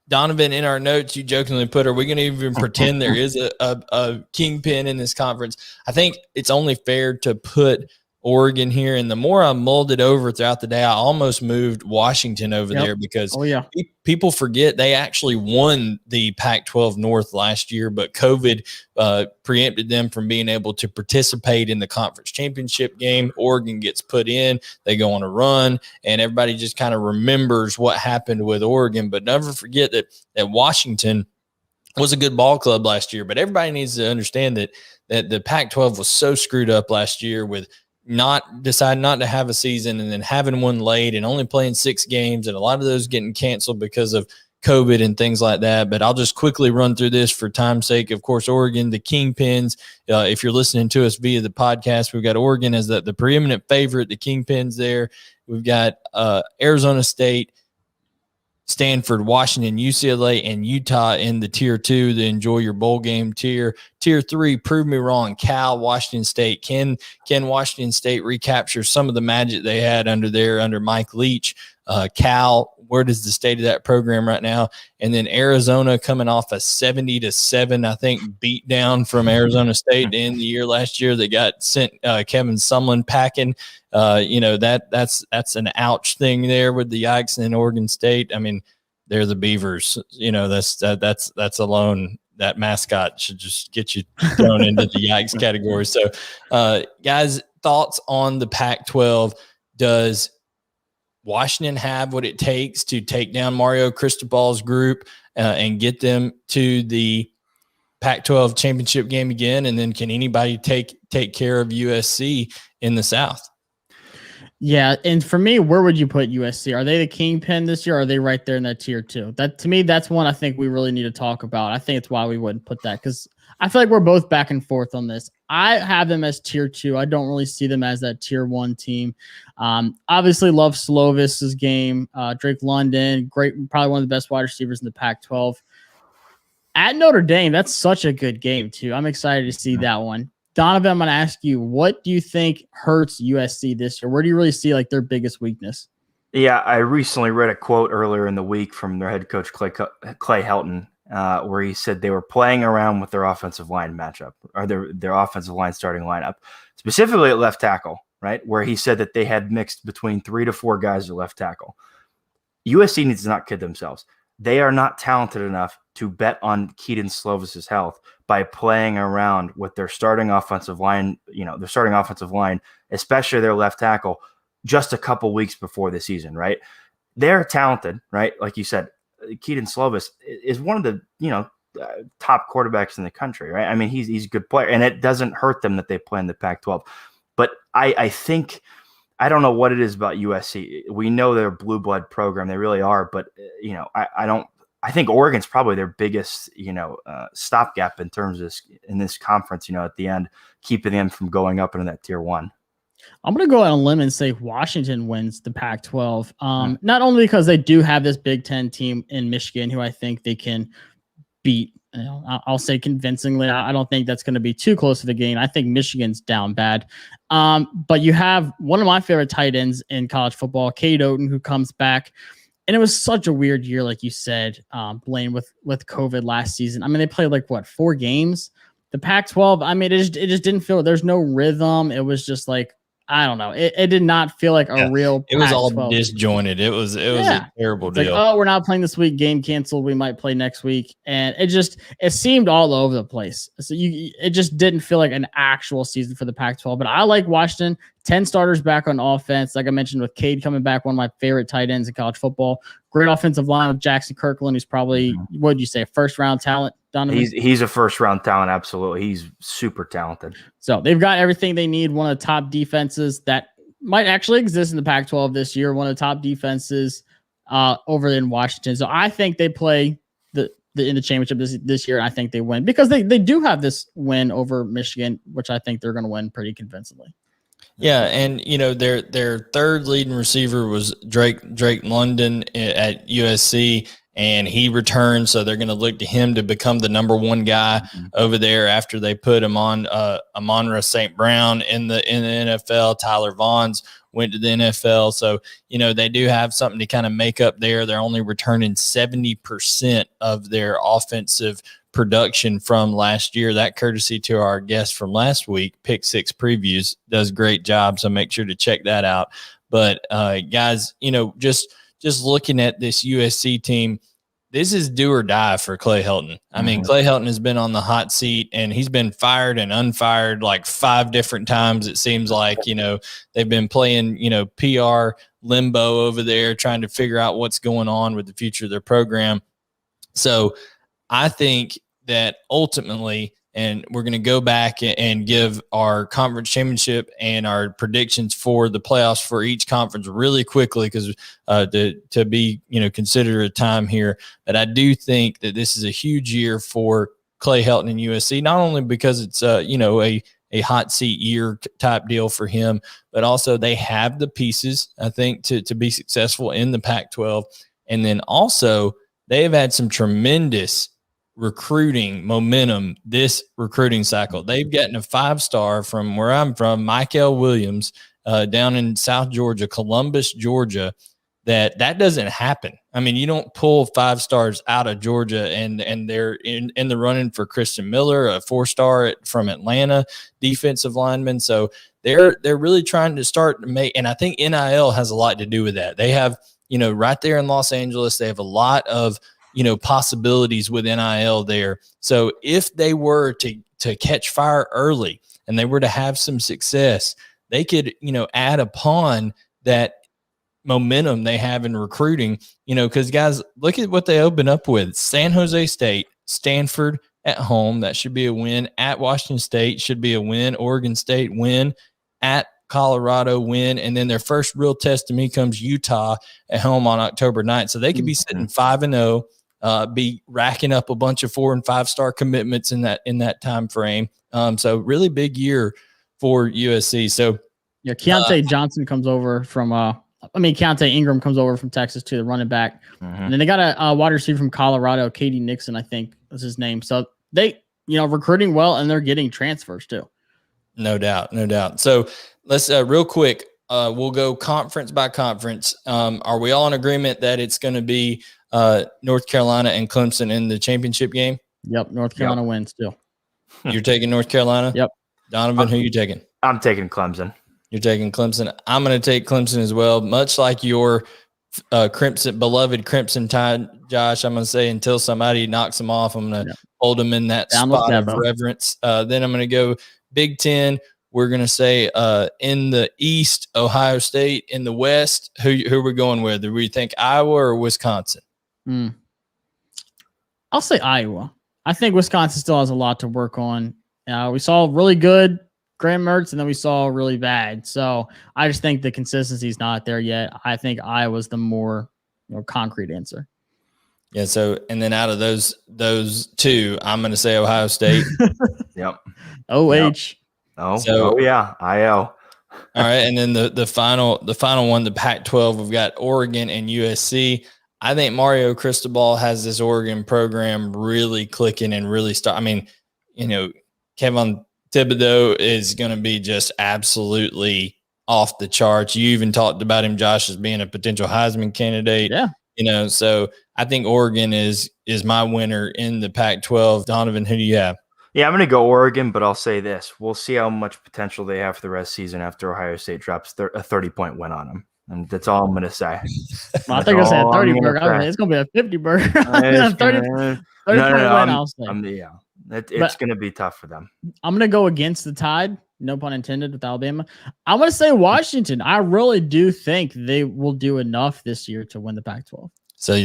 Donovan, in our notes, you jokingly put, are we going to even pretend there is a kingpin in this conference? I think it's only fair to put Oregon here. And the more I mulled it over throughout the day, I almost moved Washington over there because people forget they actually won the Pac-12 North last year, but COVID preempted them from being able to participate in the conference championship game. Oregon gets put in, they go on a run, and everybody just kind of remembers what happened with Oregon. But never forget that Washington was a good ball club last year, but everybody needs to understand that the Pac-12 was so screwed up last year with deciding not to have a season and then having one late and only playing 6 games, and a lot of those getting canceled because of COVID and things like that. But I'll just quickly run through this for time's sake. Of course, Oregon, the Kingpins. If you're listening to us via the podcast, we've got Oregon as the preeminent favorite, the Kingpins there. We've got Arizona State, Stanford, Washington, UCLA, and Utah in the tier 2, the enjoy your bowl game tier. Tier 3, prove me wrong, Cal, Washington State. Can Washington State recapture some of the magic they had under Mike Leach? Cal, where does the state of that program right now? And then Arizona coming off a 70-7, I think, beat down from Arizona State to end the year last year. They got sent Kevin Sumlin packing. That's an ouch thing there with the Yikes and Oregon State. I mean, they're the Beavers. That's alone. That mascot should just get you thrown into the Yikes category. So, guys, thoughts on the Pac-12? Does Washington have what it takes to take down Mario Cristobal's group and get them to the Pac-12 championship game again? And then can anybody take care of USC in the South? Yeah, and for me, where would you put USC? Are they the kingpin this year, or are they right there in that tier 2? That, to me, that's one I think we really need to talk about. I think it's why we wouldn't put that, because I feel like we're both back and forth on this. I have them as tier 2. I don't really see them as that tier 1 team. Obviously, love Slovis's game. Drake London, great, probably one of the best wide receivers in the Pac-12. At Notre Dame, that's such a good game, too. I'm excited to see that one. Donovan, I'm going to ask you, what do you think hurts USC this year? Where do you really see their biggest weakness? Yeah, I recently read a quote earlier in the week from their head coach, Clay Helton, where he said they were playing around with their offensive line matchup, or their offensive line starting lineup, specifically at left tackle, right? Where he said that they had mixed between 3 to 4 guys at left tackle. USC needs to not kid themselves. They are not talented enough to bet on Kedon Slovis's health by playing around with their starting offensive line, especially their left tackle, just a couple weeks before the season, right? They're talented, right? Like you said, Kedon Slovis is one of the, top quarterbacks in the country, right? I mean, he's a good player, and it doesn't hurt them that they play in the Pac-12. But I think, I don't know what it is about USC. We know they're a blue blood program. They really are. But, I think Oregon's probably their biggest, stopgap in terms of in this conference, at the end, keeping them from going up into that tier 1. I'm going to go on a limb and say Washington wins the Pac-12. Not only because they do have this Big Ten team in Michigan, who I think they can beat, I'll say convincingly. I don't think that's going to be too close of a game. I think Michigan's down bad. But you have one of my favorite tight ends in college football, Cade Oten, who comes back. And it was such a weird year, like you said, Blayne, with COVID last season. I mean, they played 4 games. The Pac-12, I mean, it just didn't feel. There's no rhythm. It was just like, I don't know. It did not feel like a real. It was all Pac-12. disjointed. It was a terrible It's deal. like, oh, we're not playing this week. Game canceled. We might play next week, and it seemed all over the place. So it just didn't feel like an actual season for the Pac-12. But I like Washington. 10 starters back on offense, like I mentioned, with Cade coming back, one of my favorite tight ends in college football. Great offensive line with Jackson Kirkland, who's probably what would you say, a first-round talent. Donovan? He's a first-round talent, absolutely. He's super talented. So they've got everything they need. One of the top defenses that might actually exist in the Pac-12 this year. One of the top defenses over in Washington. So I think they play in the championship this year. And I think they win because they do have this win over Michigan, which I think they're going to win pretty convincingly. Yeah, and their third leading receiver was Drake London at USC, and he returned, so they're going to look to him to become the number one guy over there after they put him on Amon-Ra St. Brown in the NFL. Tyler Vaughn's went to the NFL, so they do have something to kind of make up there. They're only returning 70% of their offensive production from last year. That courtesy to our guest from last week, Pick Six Previews, does a great job. So make sure to check that out. But guys, just looking at this USC team, this is do or die for Clay Helton. I mean, Clay Helton has been on the hot seat and he's been fired and unfired like 5 different times. It seems like, they've been playing, PR limbo over there, trying to figure out what's going on with the future of their program. So I think that ultimately, and we're going to go back and give our conference championship and our predictions for the playoffs for each conference really quickly because to be considerate of time here. But I do think that this is a huge year for Clay Helton and USC, not only because it's a hot seat year type deal for him, but also they have the pieces, I think, to be successful in the Pac-12. And then also they have had some tremendous recruiting momentum this recruiting cycle. They've gotten a 5-star from where I'm from, Michael Williams, down in South Georgia, Columbus, Georgia. That doesn't happen. I mean, you don't pull 5 stars out of Georgia and they're in the running for Christian Miller, a 4-star from Atlanta defensive lineman. So they're really trying to start to make, and I think NIL has a lot to do with that. They have, right there in Los Angeles, they have a lot of possibilities with NIL there. So if they were to catch fire early and they were to have some success, they could, add upon that momentum they have in recruiting, because guys, look at what they open up with. San Jose State, Stanford at home. That should be a win. At Washington State should be a win. Oregon State win. At Colorado win, and then their first real test to me comes Utah at home on October 9th. So they could be sitting 5-0, be racking up a bunch of 4- and 5-star commitments in that time frame. So really big year for USC. So yeah, Keontae Johnson comes over from Keontae Ingram comes over from Texas to the running back, and then they got a wide receiver from Colorado, Katie Nixon, I think was his name. So they recruiting well, and they're getting transfers too. No doubt. So let's real quick. We'll go conference by conference. Are we all in agreement that it's going to be North Carolina and Clemson in the championship game? Yep. North Carolina wins too. You're taking North Carolina? Yep. Donovan, who are you taking? I'm taking Clemson. You're taking Clemson. I'm going to take Clemson as well. Much like your beloved Crimson Tide, Josh, I'm going to say until somebody knocks them off, I'm going to hold them in that spot of reverence. Then I'm going to go Big Ten. We're going to say in the East, Ohio State. In the West, who are we going with? Do we think Iowa or Wisconsin? I'll say Iowa. I think Wisconsin still has a lot to work on. We saw really good Graham Mertz, and then we saw really bad. So I just think the consistency is not there yet. I think Iowa's the more concrete answer. Yeah. So, and then out of those two, I'm going to say Ohio State. Yep. OH. Yep. Yeah, IO. All right, and then the final one, the Pac-12, we've got Oregon and USC. I think Mario Cristobal has this Oregon program really clicking and really Kevin Thibodeau is going to be just absolutely off the charts. You even talked about him, Josh, as being a potential Heisman candidate. Yeah. So I think Oregon is my winner in the Pac-12. Donovan, who do you have? Yeah, I'm going to go Oregon, but I'll say this. We'll see how much potential they have for the rest of the season after Ohio State drops a 30-point win on them. And that's all I'm going to say. I think I said 30 burger. It's going to be a 50 burger. 30 point win, I'll say. It's going to be tough for them. I'm going to go against the tide. No pun intended with Alabama. I'm going to say Washington. I really do think they will do enough this year to win the Pac-12. So you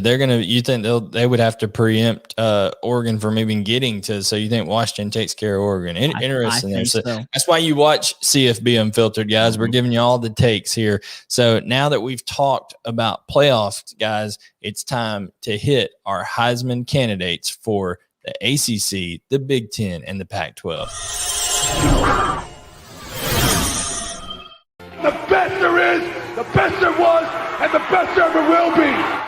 think they would have to preempt Oregon from even getting to? So you think Washington takes care of Oregon? Interesting. I think so. That's why you watch CFB Unfiltered, guys. We're giving you all the takes here. So now that we've talked about playoffs, guys, it's time to hit our Heisman candidates for the ACC, the Big Ten, and the Pac-12. The best there is, the best there was, and the best there ever will be.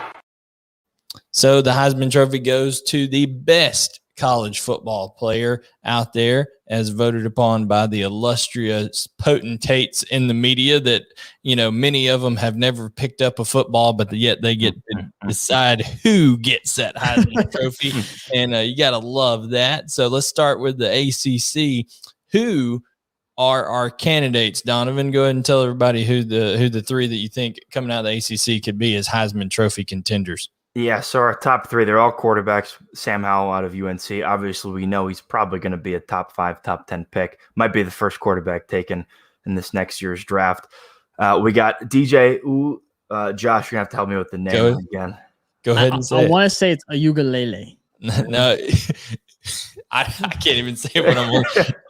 So the Heisman Trophy goes to the best college football player out there, as voted upon by the illustrious potentates in the media that, many of them have never picked up a football, but yet they get to decide who gets that Heisman Trophy. And you got to love that. So let's start with the ACC. Who are our candidates? Donovan, go ahead and tell everybody who the three that you think coming out of the ACC could be as Heisman Trophy contenders. Yeah, so our top three, they're all quarterbacks. Sam Howell out of UNC. Obviously, we know he's probably going to be a top 5, top 10 pick. Might be the first quarterback taken in this next year's draft. We got DJ. Josh, you're going to have to help me with the name again. Go ahead and say I want to say it's a ukulele. No, I can't even say what I'm on.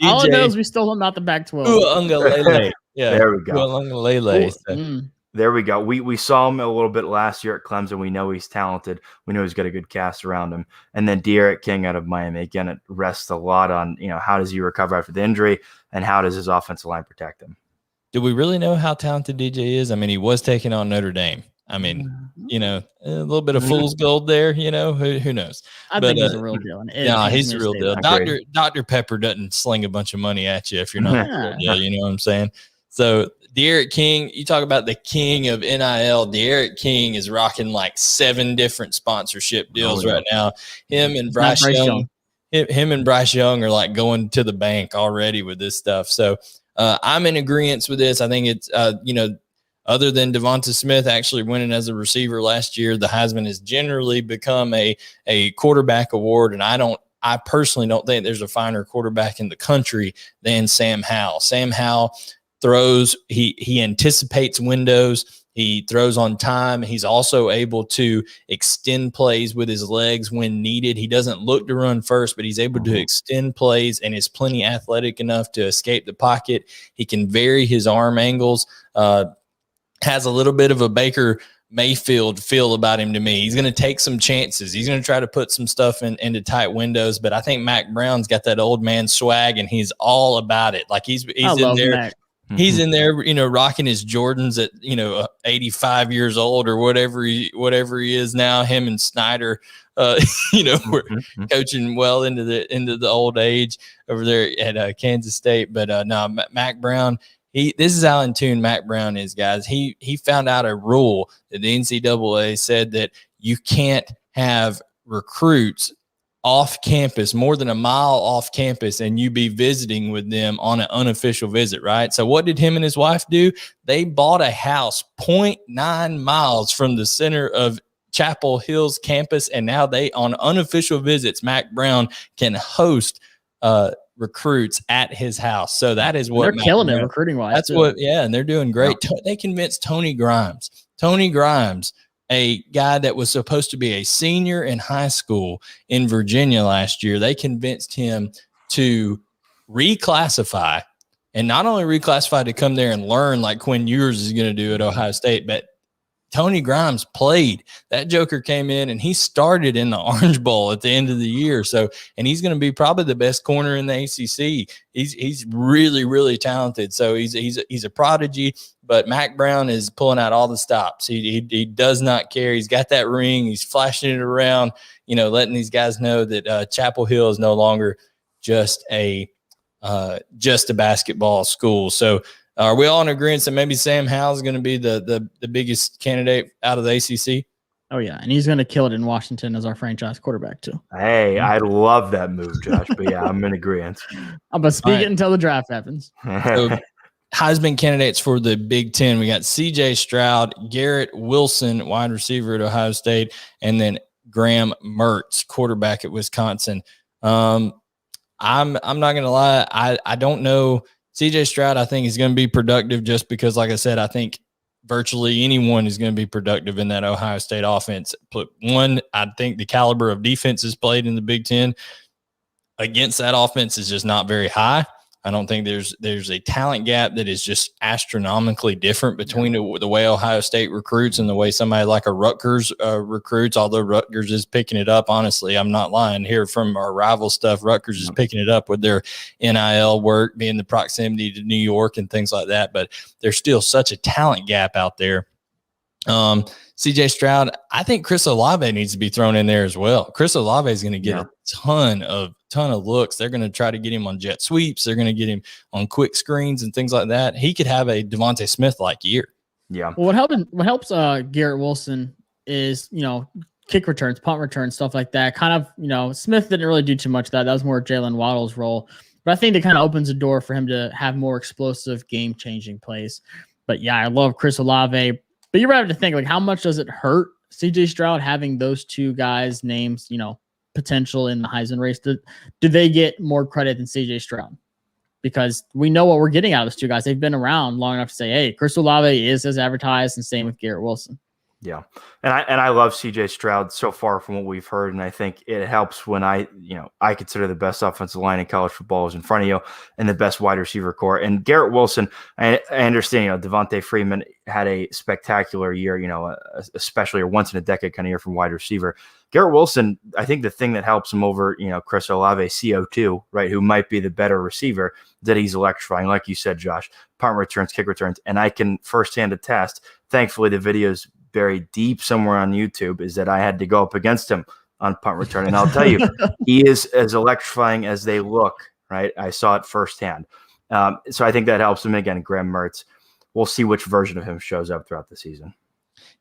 All I know is we stole him out the Back-12. Yeah, there we go. There we go. We saw him a little bit last year at Clemson. We know he's talented. We know he's got a good cast around him. And then De'Aaron King out of Miami. Again, it rests a lot on, how does he recover after the injury and how does his offensive line protect him? Do we really know how talented DJ is? I mean, he was taking on Notre Dame. I mean, a little bit of fool's gold there, who knows? I think he's a real deal. He's a real deal. Dr. Pepper doesn't sling a bunch of money at you if you're not a real deal, you know what I'm saying? So De'Aaron King, you talk about the king of NIL. De'Aaron King is rocking like 7 different sponsorship deals right now. Him and Bryce Young are like going to the bank already with this stuff. So I'm in agreement with this. I think it's, other than Devonta Smith actually winning as a receiver last year, the Heisman has generally become a quarterback award. And I personally don't think there's a finer quarterback in the country than Sam Howell. Sam Howell throws, he anticipates windows, he throws on time. He's also able to extend plays with his legs when needed. He doesn't look to run first, but he's able to extend plays and is plenty athletic enough to escape the pocket. He can vary his arm angles, has a little bit of a Baker Mayfield feel about him to me. He's going to take some chances. He's going to try to put some stuff into tight windows, but I think Mac Brown's got that old man swag and he's all about it. Like he's in there. Mac. He's in there, rocking his Jordans at, 85 years old or whatever he is now. Him and Snyder, we're coaching well into the old age over there at Kansas State. But no, Mac Brown, this is how in tune Mac Brown is, guys. He found out a rule that the NCAA said that you can't have recruits off campus, more than a mile off campus, and you be visiting with them on an unofficial visit, right? So what did him and his wife do? They bought a house 0.9 miles from the center of Chapel Hill's campus, and now on unofficial visits, Mac Brown can host recruits at his house. So that is what they're killing it recruiting wise. That's and they're doing great. They convinced Tony Grimes, a guy that was supposed to be a senior in high school in Virginia last year. They convinced him to reclassify, and not only reclassify to come there and learn like Quinn Ewers is going to do at Ohio State, but Tony Grimes played. That joker came in and he started in the Orange Bowl at the end of the year. So, and he's going to be probably the best corner in the ACC. He's really, really talented. So he's a prodigy, but Mac Brown is pulling out all the stops. He does not care. He's got that ring. He's flashing it around, letting these guys know that Chapel Hill is no longer just a basketball school. So, are we all in agreement that maybe Sam Howell is going to be the biggest candidate out of the ACC? Oh, yeah. And he's going to kill it in Washington as our franchise quarterback, too. Hey, I love that move, Josh. But yeah, I'm in agreement. I'm going to speak it until the draft happens. So, Heisman candidates for the Big Ten. We got C.J. Stroud, Garrett Wilson, wide receiver at Ohio State, and then Graham Mertz, quarterback at Wisconsin. I'm not going to lie. I don't know. C.J. Stroud, I think, is going to be productive just because, like I said, I think virtually anyone is going to be productive in that Ohio State offense. But one, I think the caliber of defenses played in the Big Ten against that offense is just not very high. I don't think there's a talent gap that is just astronomically different between the way Ohio State recruits and the way somebody like a Rutgers recruits, although Rutgers is picking it up. Honestly, I'm not lying here from our rival stuff. Rutgers is picking it up with their NIL work, being the proximity to New York and things like that. But there's still such a talent gap out there. CJ Stroud, I think Chris Olave needs to be thrown in there as well. Chris Olave is going to get a ton of looks. They're going to try to get him on jet sweeps. They're going to get him on quick screens and things like that. He could have a Devontae Smith-like year. Yeah. Well, what helps Garrett Wilson is, kick returns, punt returns, stuff like that. Kind of, Smith didn't really do too much of that. That was more Jalen Waddle's role. But I think it kind of opens the door for him to have more explosive, game-changing plays. But, yeah, I love Chris Olave. But you're right to think, how much does it hurt CJ Stroud having those two guys' names, potential in the Heisman race? Do they get more credit than CJ Stroud? Because we know what we're getting out of those two guys. They've been around long enough to say, hey, Chris Olave is as advertised, and same with Garrett Wilson. Yeah. And I love CJ Stroud so far from what we've heard. And I think it helps when I consider the best offensive line in college football is in front of you and the best wide receiver core. And Garrett Wilson, I understand, Devontae Freeman had a spectacular year, especially a once in a decade kind of year from wide receiver. Garrett Wilson, I think the thing that helps him over, Chris Olave, CO2, right, who might be the better receiver, that he's electrifying. Like you said, Josh, punt returns, kick returns. And I can firsthand attest, thankfully, the video's buried deep somewhere on YouTube, is that I had to go up against him on punt return. And I'll tell you, he is as electrifying as they look, right? I saw it firsthand. So I think that helps him. Again, Graham Mertz, we'll see which version of him shows up throughout the season.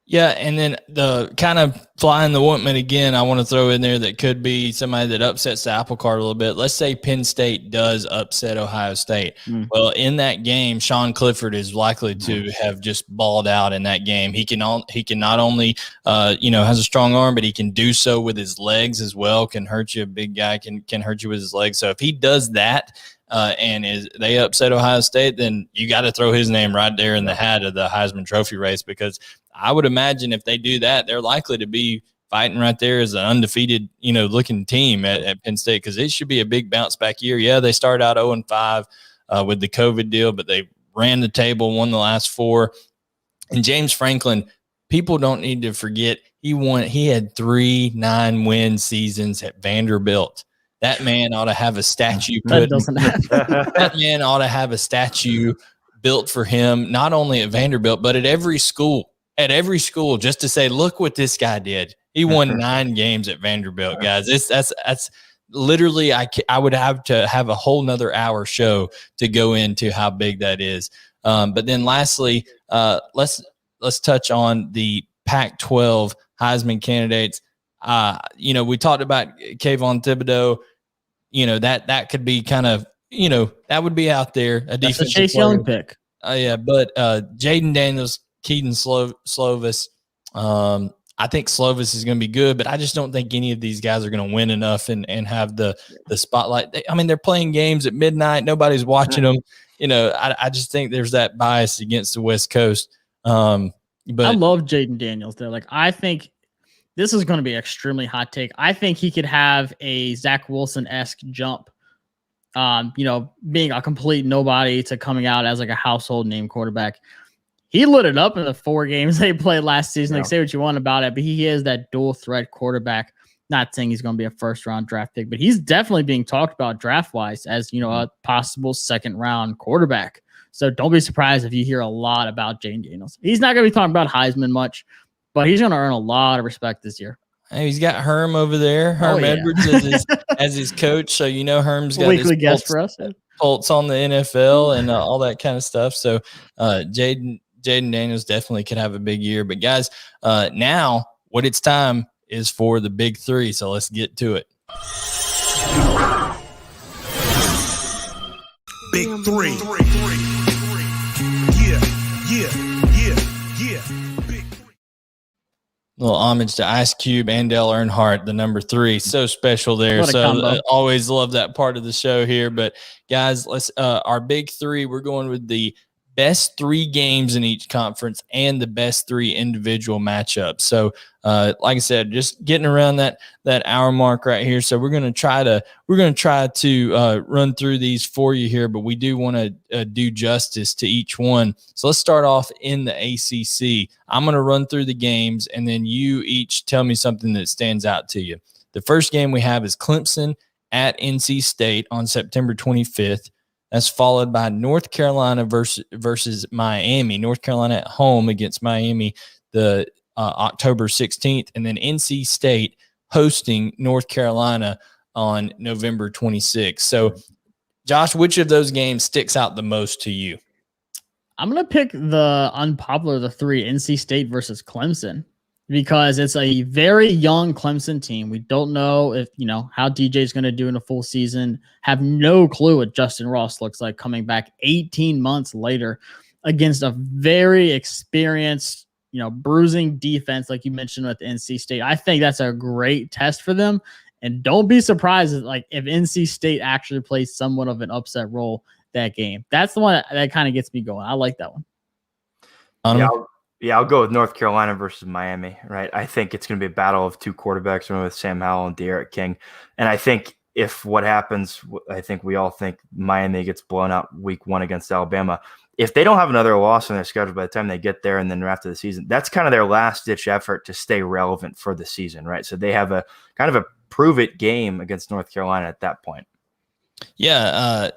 Yeah, and then the kind of flying the ointment again, I want to throw in there that could be somebody that upsets the apple cart a little bit. Let's say Penn State does upset Ohio State. Well, in that game, Sean Clifford is likely to have just balled out in that game. He can not only has a strong arm, but he can do so with his legs as well. Can hurt you. A big guy can hurt you with his legs. So if he does that, they upset Ohio State, then you got to throw his name right there in the hat of the Heisman Trophy race, because I would imagine if they do that, they're likely to be fighting right there as an undefeated, looking team at Penn State, because it should be a big bounce back year. Yeah, they started out 0-5 with the COVID deal, but they ran the table, won the last 4. And James Franklin, people don't need to forget, he had 3 9-win seasons at Vanderbilt. That man ought to have a statue. That man ought to have a statue built for him, not only at Vanderbilt, but at every school. Just to say, look what this guy did. He won 9 games at Vanderbilt, guys. That's literally, I would have to have a whole nother hour show to go into how big that is. But then lastly, let's touch on the Pac-12 Heisman candidates. We talked about Kayvon Thibodeau. That could be kind of, that would be out there. That's a Chase Young pick. But Jaden Daniels, Keaton Slovis. I think Slovis is going to be good, but I just don't think any of these guys are going to win enough and have the spotlight. They're playing games at midnight. Nobody's watching them. I just think there's that bias against the West Coast. But I love Jaden Daniels, though. I think this is going to be an extremely hot take. I think he could have a Zach Wilson-esque jump, being a complete nobody to coming out as a household name quarterback. He lit it up in the 4 games they played last season. Say what you want about it, but he is that dual threat quarterback. Not saying he's going to be a first-round draft pick, but he's definitely being talked about draft-wise as, a possible second-round quarterback. So don't be surprised if you hear a lot about Jaden Daniels. He's not going to be talking about Heisman much, but he's going to earn a lot of respect this year. Hey, he's got Herm over there. Herm Edwards as his coach. So, Herm's got weekly guest for us. Pulse on the NFL and all that kind of stuff. So Jaden Daniels definitely could have a big year. But guys, now what it's time is for the big three. So let's get to it. Big three. Yeah. Little homage to Ice Cube and Dale Earnhardt, the number 3. So special there. So always love that part of the show here. But guys, let's our big three. We're going with the best 3 games in each conference and the best 3 individual matchups. So, like I said, just getting around that hour mark right here. So we're going to try to run through these for you here, but we do want to do justice to each one. So let's start off in the ACC. I'm going to run through the games, and then you each tell me something that stands out to you. The first game we have is Clemson at NC State on September 25th. That's followed by North Carolina versus Miami. North Carolina at home against Miami the October 16th, and then NC State hosting North Carolina on November 26th. So, Josh, which of those games sticks out the most to you? I'm going to pick the unpopular of the 3, NC State versus Clemson, because it's a very young Clemson team. We don't know if, how DJ is going to do in a full season. Have no clue what Justin Ross looks like coming back 18 months later against a very experienced, bruising defense, like you mentioned with NC State. I think that's a great test for them. And don't be surprised if NC State actually plays somewhat of an upset role that game. That's the one that kind of gets me going. I like that one. Yeah, I'll go with North Carolina versus Miami, right? I think it's going to be a battle of 2 quarterbacks, one with Sam Howell and De'Aaron King. And I think if what happens, I think we all think Miami gets blown out week 1 against Alabama. If they don't have another loss on their schedule by the time they get there and then after the season, that's kind of their last-ditch effort to stay relevant for the season, right? So they have a kind of a prove-it game against North Carolina at that point. Yeah,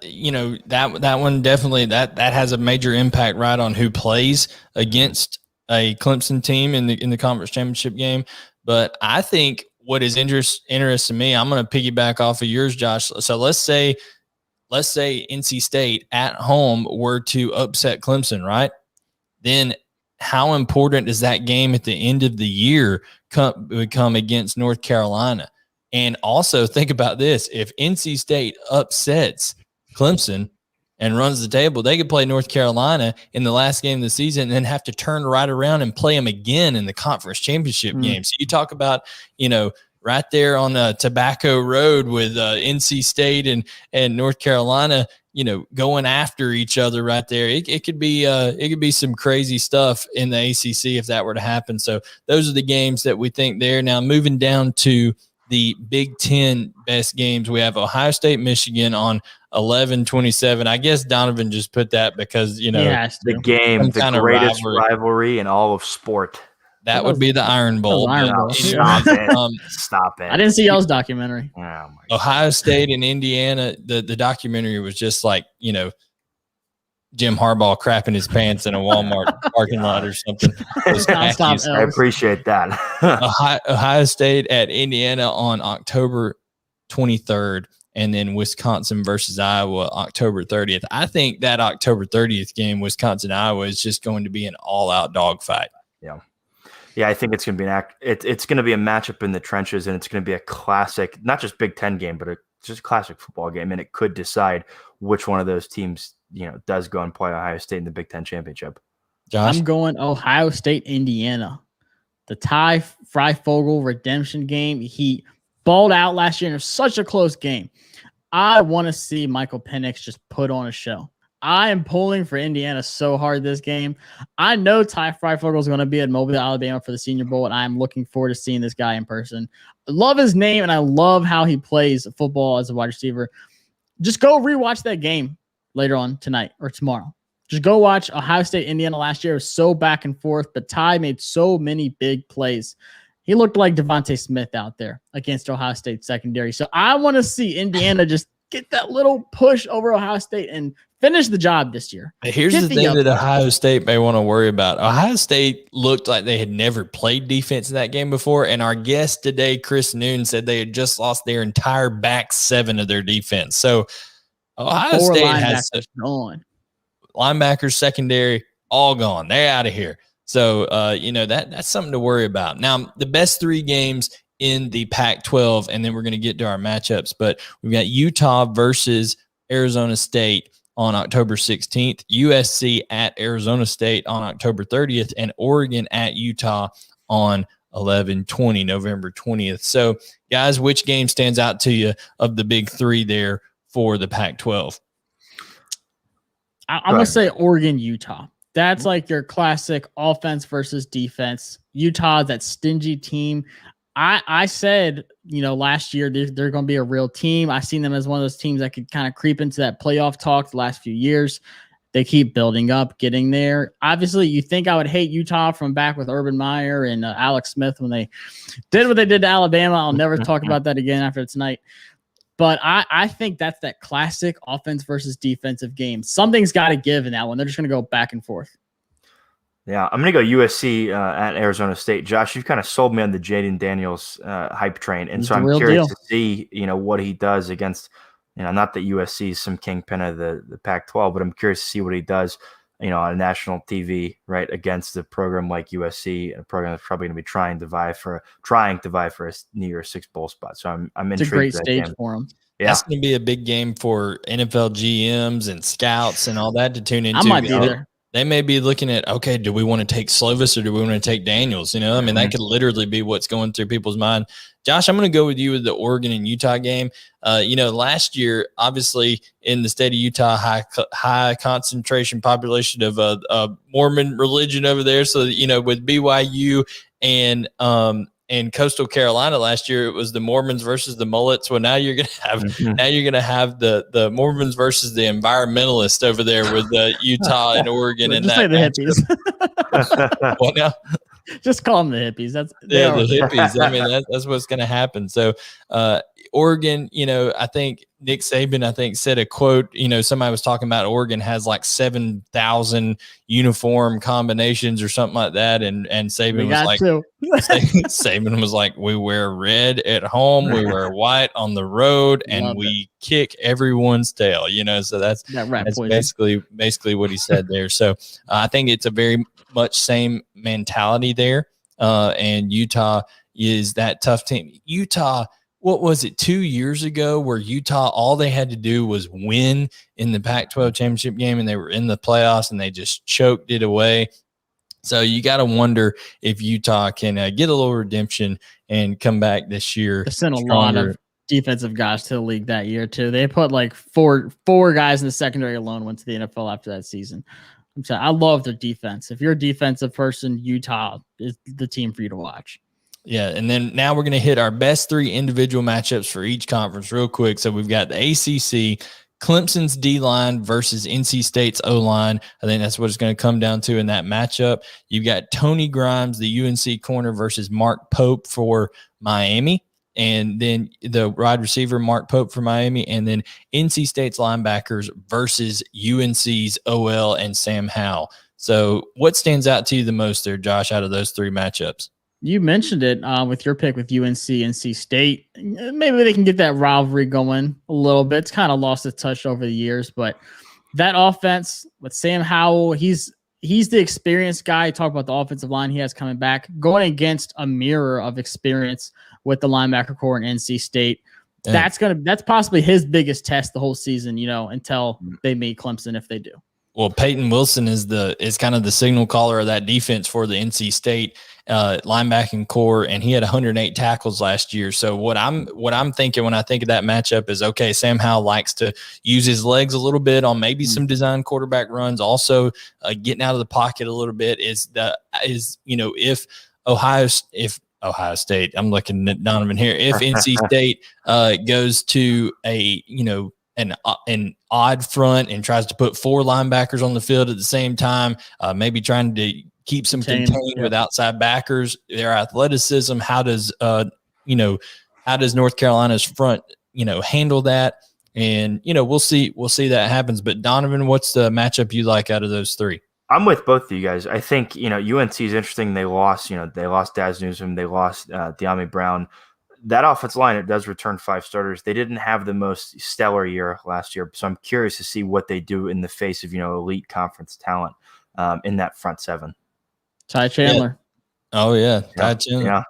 that one definitely that has a major impact right on who plays against a Clemson team in the conference championship game. But I think what is interesting me, I'm going to piggyback off of yours, Josh. So let's say NC State at home were to upset Clemson, right? Then how important does that game at the end of the year become against North Carolina? And also think about this. If NC State upsets Clemson and runs the table, they could play North Carolina in the last game of the season and then have to turn right around and play them again in the conference championship game. So you talk about, right there on the Tobacco Road with NC State and North Carolina, going after each other right there. It could be some crazy stuff in the ACC if that were to happen. So those are the games that we think there. Now moving down to the Big Ten best games, we have Ohio State, Michigan on 11/27. I guess Donovan just put that because, the game, the greatest rivalry in all of sport. That would be the Iron Bowl. Stop it. Stop it. I didn't see y'all's documentary. Oh my Ohio State and Indiana, the documentary was just like, Jim Harbaugh crapping his pants in a Walmart parking lot or something. I appreciate that. Ohio State at Indiana on October 23rd, and then Wisconsin versus Iowa October 30th. I think that October 30th game, Wisconsin-Iowa, is just going to be an all-out dogfight. Yeah, I think it's going to be it's going to be a matchup in the trenches, and it's going to be a classic, not just Big Ten game, but just a classic football game, and it could decide which one of those teams does go and play Ohio State in the Big Ten championship. Josh? I'm going Ohio State, Indiana. The Ty Freifogel redemption game. He balled out last year, and it was such a close game. I want to see Michael Penix just put on a show. I am pulling for Indiana so hard this game. I know Ty Freifogel is going to be at Mobile, Alabama for the Senior Bowl, and I'm looking forward to seeing this guy in person. I love his name, and I love how he plays football as a wide receiver. Just go rewatch that game later on tonight or tomorrow. Just go watch Ohio State, Indiana last year. It was so back and forth, but Ty made so many big plays. He looked like Devontae Smith out there against Ohio State secondary. So I want to see Indiana just get that little push over Ohio State and finish the job this year. Here's the thing that Ohio State may want to worry about. Ohio State looked like they had never played defense in that game before, and our guest today, Chris Noon, said they had just lost their entire back 7 of their defense. So Ohio State has linebackers, secondary, all gone. They're out of here. So, that's something to worry about. Now, the best 3 games in the Pac-12, and then we're going to get to our matchups, but we've got Utah versus Arizona State on October 16th, USC at Arizona State on October 30th, and Oregon at Utah on November 20th. So, guys, which game stands out to you of the big 3 there for the Pac-12? I'm going to say Oregon, Utah. That's like your classic offense versus defense. Utah, that stingy team. I said, last year they're going to be a real team. I've seen them as one of those teams that could kind of creep into that playoff talk the last few years. They keep building up, getting there. Obviously, you think I would hate Utah from back with Urban Meyer and Alex Smith when they did what they did to Alabama. I'll never talk about that again after tonight. But I think that's that classic offense versus defensive game. Something's got to give in that one. They're just going to go back and forth. Yeah, I'm going to go USC at Arizona State. Josh, you've kind of sold me on the Jaden Daniels hype train. And so I'm curious to see, what he does against, not that USC is some kingpin of the Pac-12, but I'm curious to see what he does, on national TV, right, against a program like USC, a program that's probably going to be trying to vie for a New Year's Six bowl spot. So I'm intrigued. It's a great stage for him. Yeah. That's going to be a big game for NFL GMs and scouts and all that to tune into. I might be there. They may be looking at, okay, do we want to take Slovis or do we want to take Daniels? That could literally be what's going through people's mind. Josh, I'm going to go with you with the Oregon and Utah game. Last year, obviously in the state of Utah, high concentration population of Mormon religion over there. So, with BYU and Coastal Carolina last year, it was the Mormons versus the Mullets. Well, now you're gonna have the Mormons versus the environmentalists over there with Utah and Oregon. And just say the hippies. What now? Just call them the hippies. The hippies. That's what's going to happen. So, Oregon, I think Nick Saban, said a quote, somebody was talking about Oregon has like 7,000 uniform combinations or something like that. And Saban was like, Saban was like, we wear red at home, we wear white on the road, and we kick everyone's tail, so that's basically what he said there. So I think it's a very much same mentality there. And Utah is that tough team. Utah, what was it, 2 years ago where Utah, all they had to do was win in the Pac-12 championship game and they were in the playoffs and they just choked it away. So you got to wonder if Utah can get a little redemption and come back this year. They sent a lot of defensive guys to the league that year too. They put like four guys in the secondary alone went to the NFL after that season. I'm saying I love their defense. If you're a defensive person, Utah is the team for you to watch. Yeah, and then now we're going to hit our best 3 individual matchups for each conference real quick. So we've got the ACC, Clemson's D-line versus NC State's O-line. I think that's what it's going to come down to in that matchup. You've got Tony Grimes, the UNC corner, versus Mark Pope for Miami. And then the wide receiver, Mark Pope for Miami. And then NC State's linebackers versus UNC's OL and Sam Howell. So what stands out to you the most there, Josh, out of those 3 matchups? You mentioned it with your pick with UNC, NC State. Maybe they can get that rivalry going a little bit. It's kind of lost its touch over the years, but that offense with Sam Howell, he's the experienced guy. Talk about the offensive line he has coming back, going against a mirror of experience with the linebacker core in NC State. Yeah. That's possibly his biggest test the whole season, until they meet Clemson if they do. Well, Peyton Wilson is kind of the signal caller of that defense for the NC State linebacking core, and he had 108 tackles last year. So what I'm thinking when I think of that matchup is, okay, Sam Howell likes to use his legs a little bit on maybe some design quarterback runs, also getting out of the pocket a little bit. If Ohio State, I'm looking at Donovan here, if NC State goes to an odd front and tries to put 4 linebackers on the field at the same time, maybe trying to keep some contained with outside backers, their athleticism. How does North Carolina's front, handle that? And, we'll see that happens. But Donovan, what's the matchup you like out of those 3? I'm with both of you guys. I think, UNC is interesting. They lost Daz Newsome. They lost De'Ami Brown. That offensive line, it does return 5 starters. They didn't have the most stellar year last year, so I'm curious to see what they do in the face of elite conference talent in that front 7. Ty Chandler. Yeah. Oh yeah, Ty Chandler. Yeah.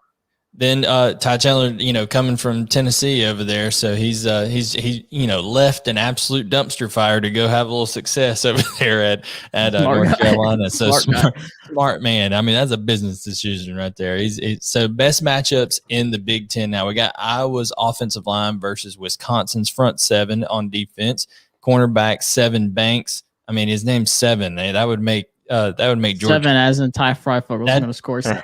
Then Ty Chandler, coming from Tennessee over there, so he's left an absolute dumpster fire to go have a little success over there at North Carolina. So smart man. I mean, that's a business decision right there. So best matchups in the Big Ten. Now we got Iowa's offensive line versus Wisconsin's front seven on defense. Cornerback Seven Banks. I mean, his name's Seven. That would make George Seven, as in Ty Freifogel is going to score 7.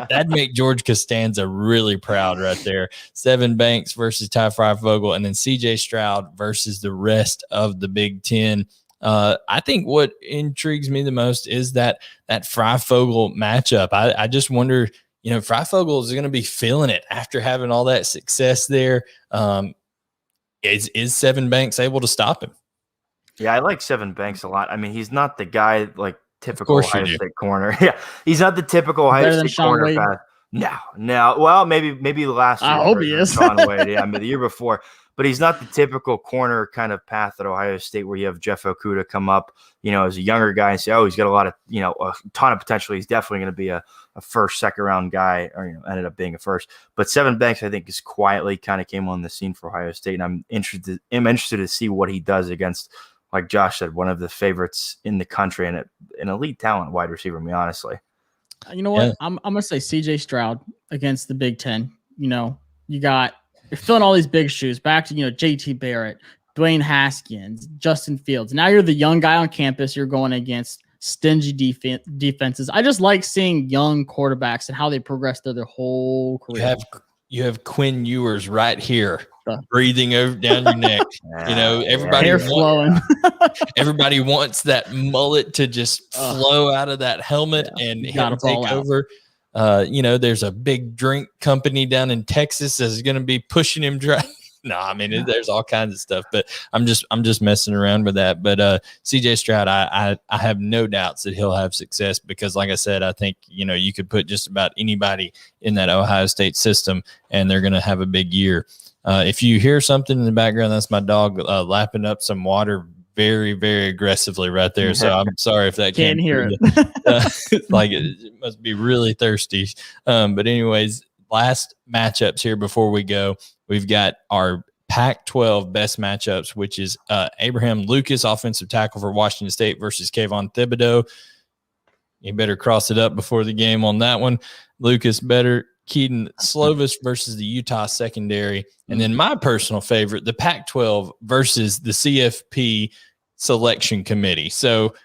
That'd make George Costanza really proud right there. Seven Banks versus Ty Freifogel, and then CJ Stroud versus the rest of the Big Ten. I think what intrigues me the most is that Freifogel matchup. I just wonder, Freifogel is going to be feeling it after having all that success there. Is Seven Banks able to stop him? Yeah, I like Seven Banks a lot. I mean, he's not the guy like typical Ohio State corner. Yeah, he's not the typical Ohio State corner path. No. Well, maybe the last year. I hope he is. Sean Wade. Yeah, I mean the year before. But he's not the typical corner kind of path at Ohio State where you have Jeff Okudah come up, as a younger guy and say, oh, he's got a lot of, a ton of potential. He's definitely going to be a first, second round guy, or ended up being a first. But Seven Banks, I think, is quietly kind of came on the scene for Ohio State, and I'm interested to see what he does against, like Josh said, one of the favorites in the country and an elite talent wide receiver, honestly. You know what? Yeah. I'm going to say CJ Stroud against the Big Ten. You're filling all these big shoes. Back to, JT Barrett, Dwayne Haskins, Justin Fields. Now you're the young guy on campus. You're going against stingy defenses. I just like seeing young quarterbacks and how they progress through their whole career. You have Quinn Ewers right here, breathing down your neck. Everybody hair flowing. Everybody wants that mullet to just flow out of that helmet and him take over. There's a big drink company down in Texas that's going to be pushing him dry. There's all kinds of stuff, but I'm just messing around with that. But CJ Stroud, I have no doubts that he'll have success because, like I said, I think you could put just about anybody in that Ohio State system, and they're going to have a big year. If you hear something in the background, that's my dog lapping up some water very, very aggressively right there. So I'm sorry if that can't hear it. Like it must be really thirsty. But anyways, last matchups here before we go. We've got our Pac-12 best matchups, which is Abraham Lucas, offensive tackle for Washington State versus Kayvon Thibodeau. You better cross it up before the game on that one. Lucas better. Keaton Slovis versus the Utah secondary. And then my personal favorite, the Pac-12 versus the CFP selection committee. So,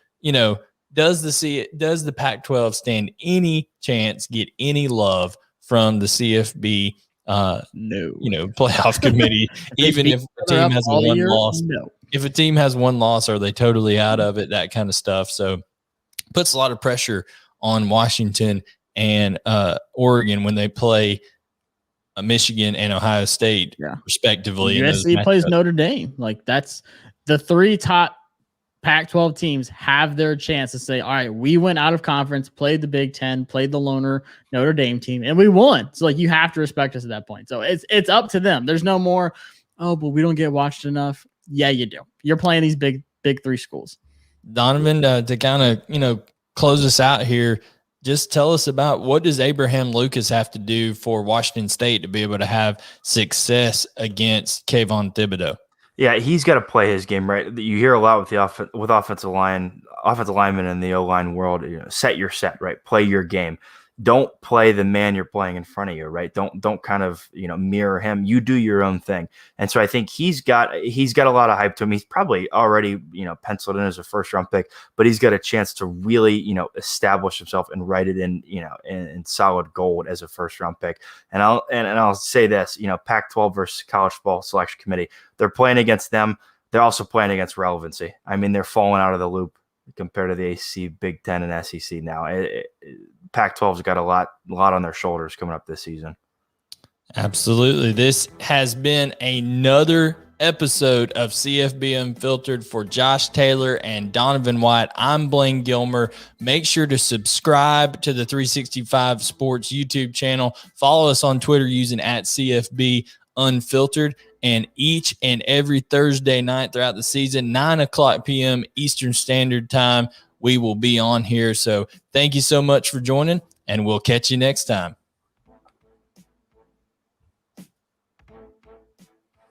does the Pac-12 stand any chance, get any love from the CFB playoff committee, even if a team has one loss? No. If a team has one loss, are they totally out of it? That kind of stuff. So puts a lot of pressure on Washington and Oregon when they play Michigan and Ohio State, respectively. USC plays Notre Dame. Like that's the three top Pac-12 teams have their chance to say, all right, we went out of conference, played the Big Ten, played the loner Notre Dame team, and we won. So like you have to respect us at that point. So it's up to them. There's no more, but we don't get watched enough. Yeah, you do. You're playing these big three schools. Donovan, to kind of, close us out here, just tell us about what does Abraham Lucas have to do for Washington State to be able to have success against Kayvon Thibodeau? Yeah, he's got to play his game right. You hear a lot with the offensive linemen in the O-line world. Set your set, right? Play your game. Don't play the man you're playing in front of you, right? Don't kind of mirror him. You do your own thing. And so I think he's got a lot of hype to him. He's probably already penciled in as a first round pick, but he's got a chance to really establish himself and write it in in solid gold as a first round pick. And I'll say this, Pac-12 versus College Football Selection Committee. They're playing against them. They're also playing against relevancy. I mean, they're falling out of the loop compared to the ACC, Big Ten, and SEC now. Pac-12's got a lot on their shoulders coming up this season. Absolutely. This has been another episode of CFB Unfiltered. For Josh Taylor and Donovan White, I'm Blayne Gilmer. Make sure to subscribe to the 365 Sports YouTube channel. Follow us on Twitter using @CFB Unfiltered. And each and every Thursday night throughout the season, 9:00 p.m. Eastern Standard Time, we will be on here. So thank you so much for joining, and we'll catch you next time.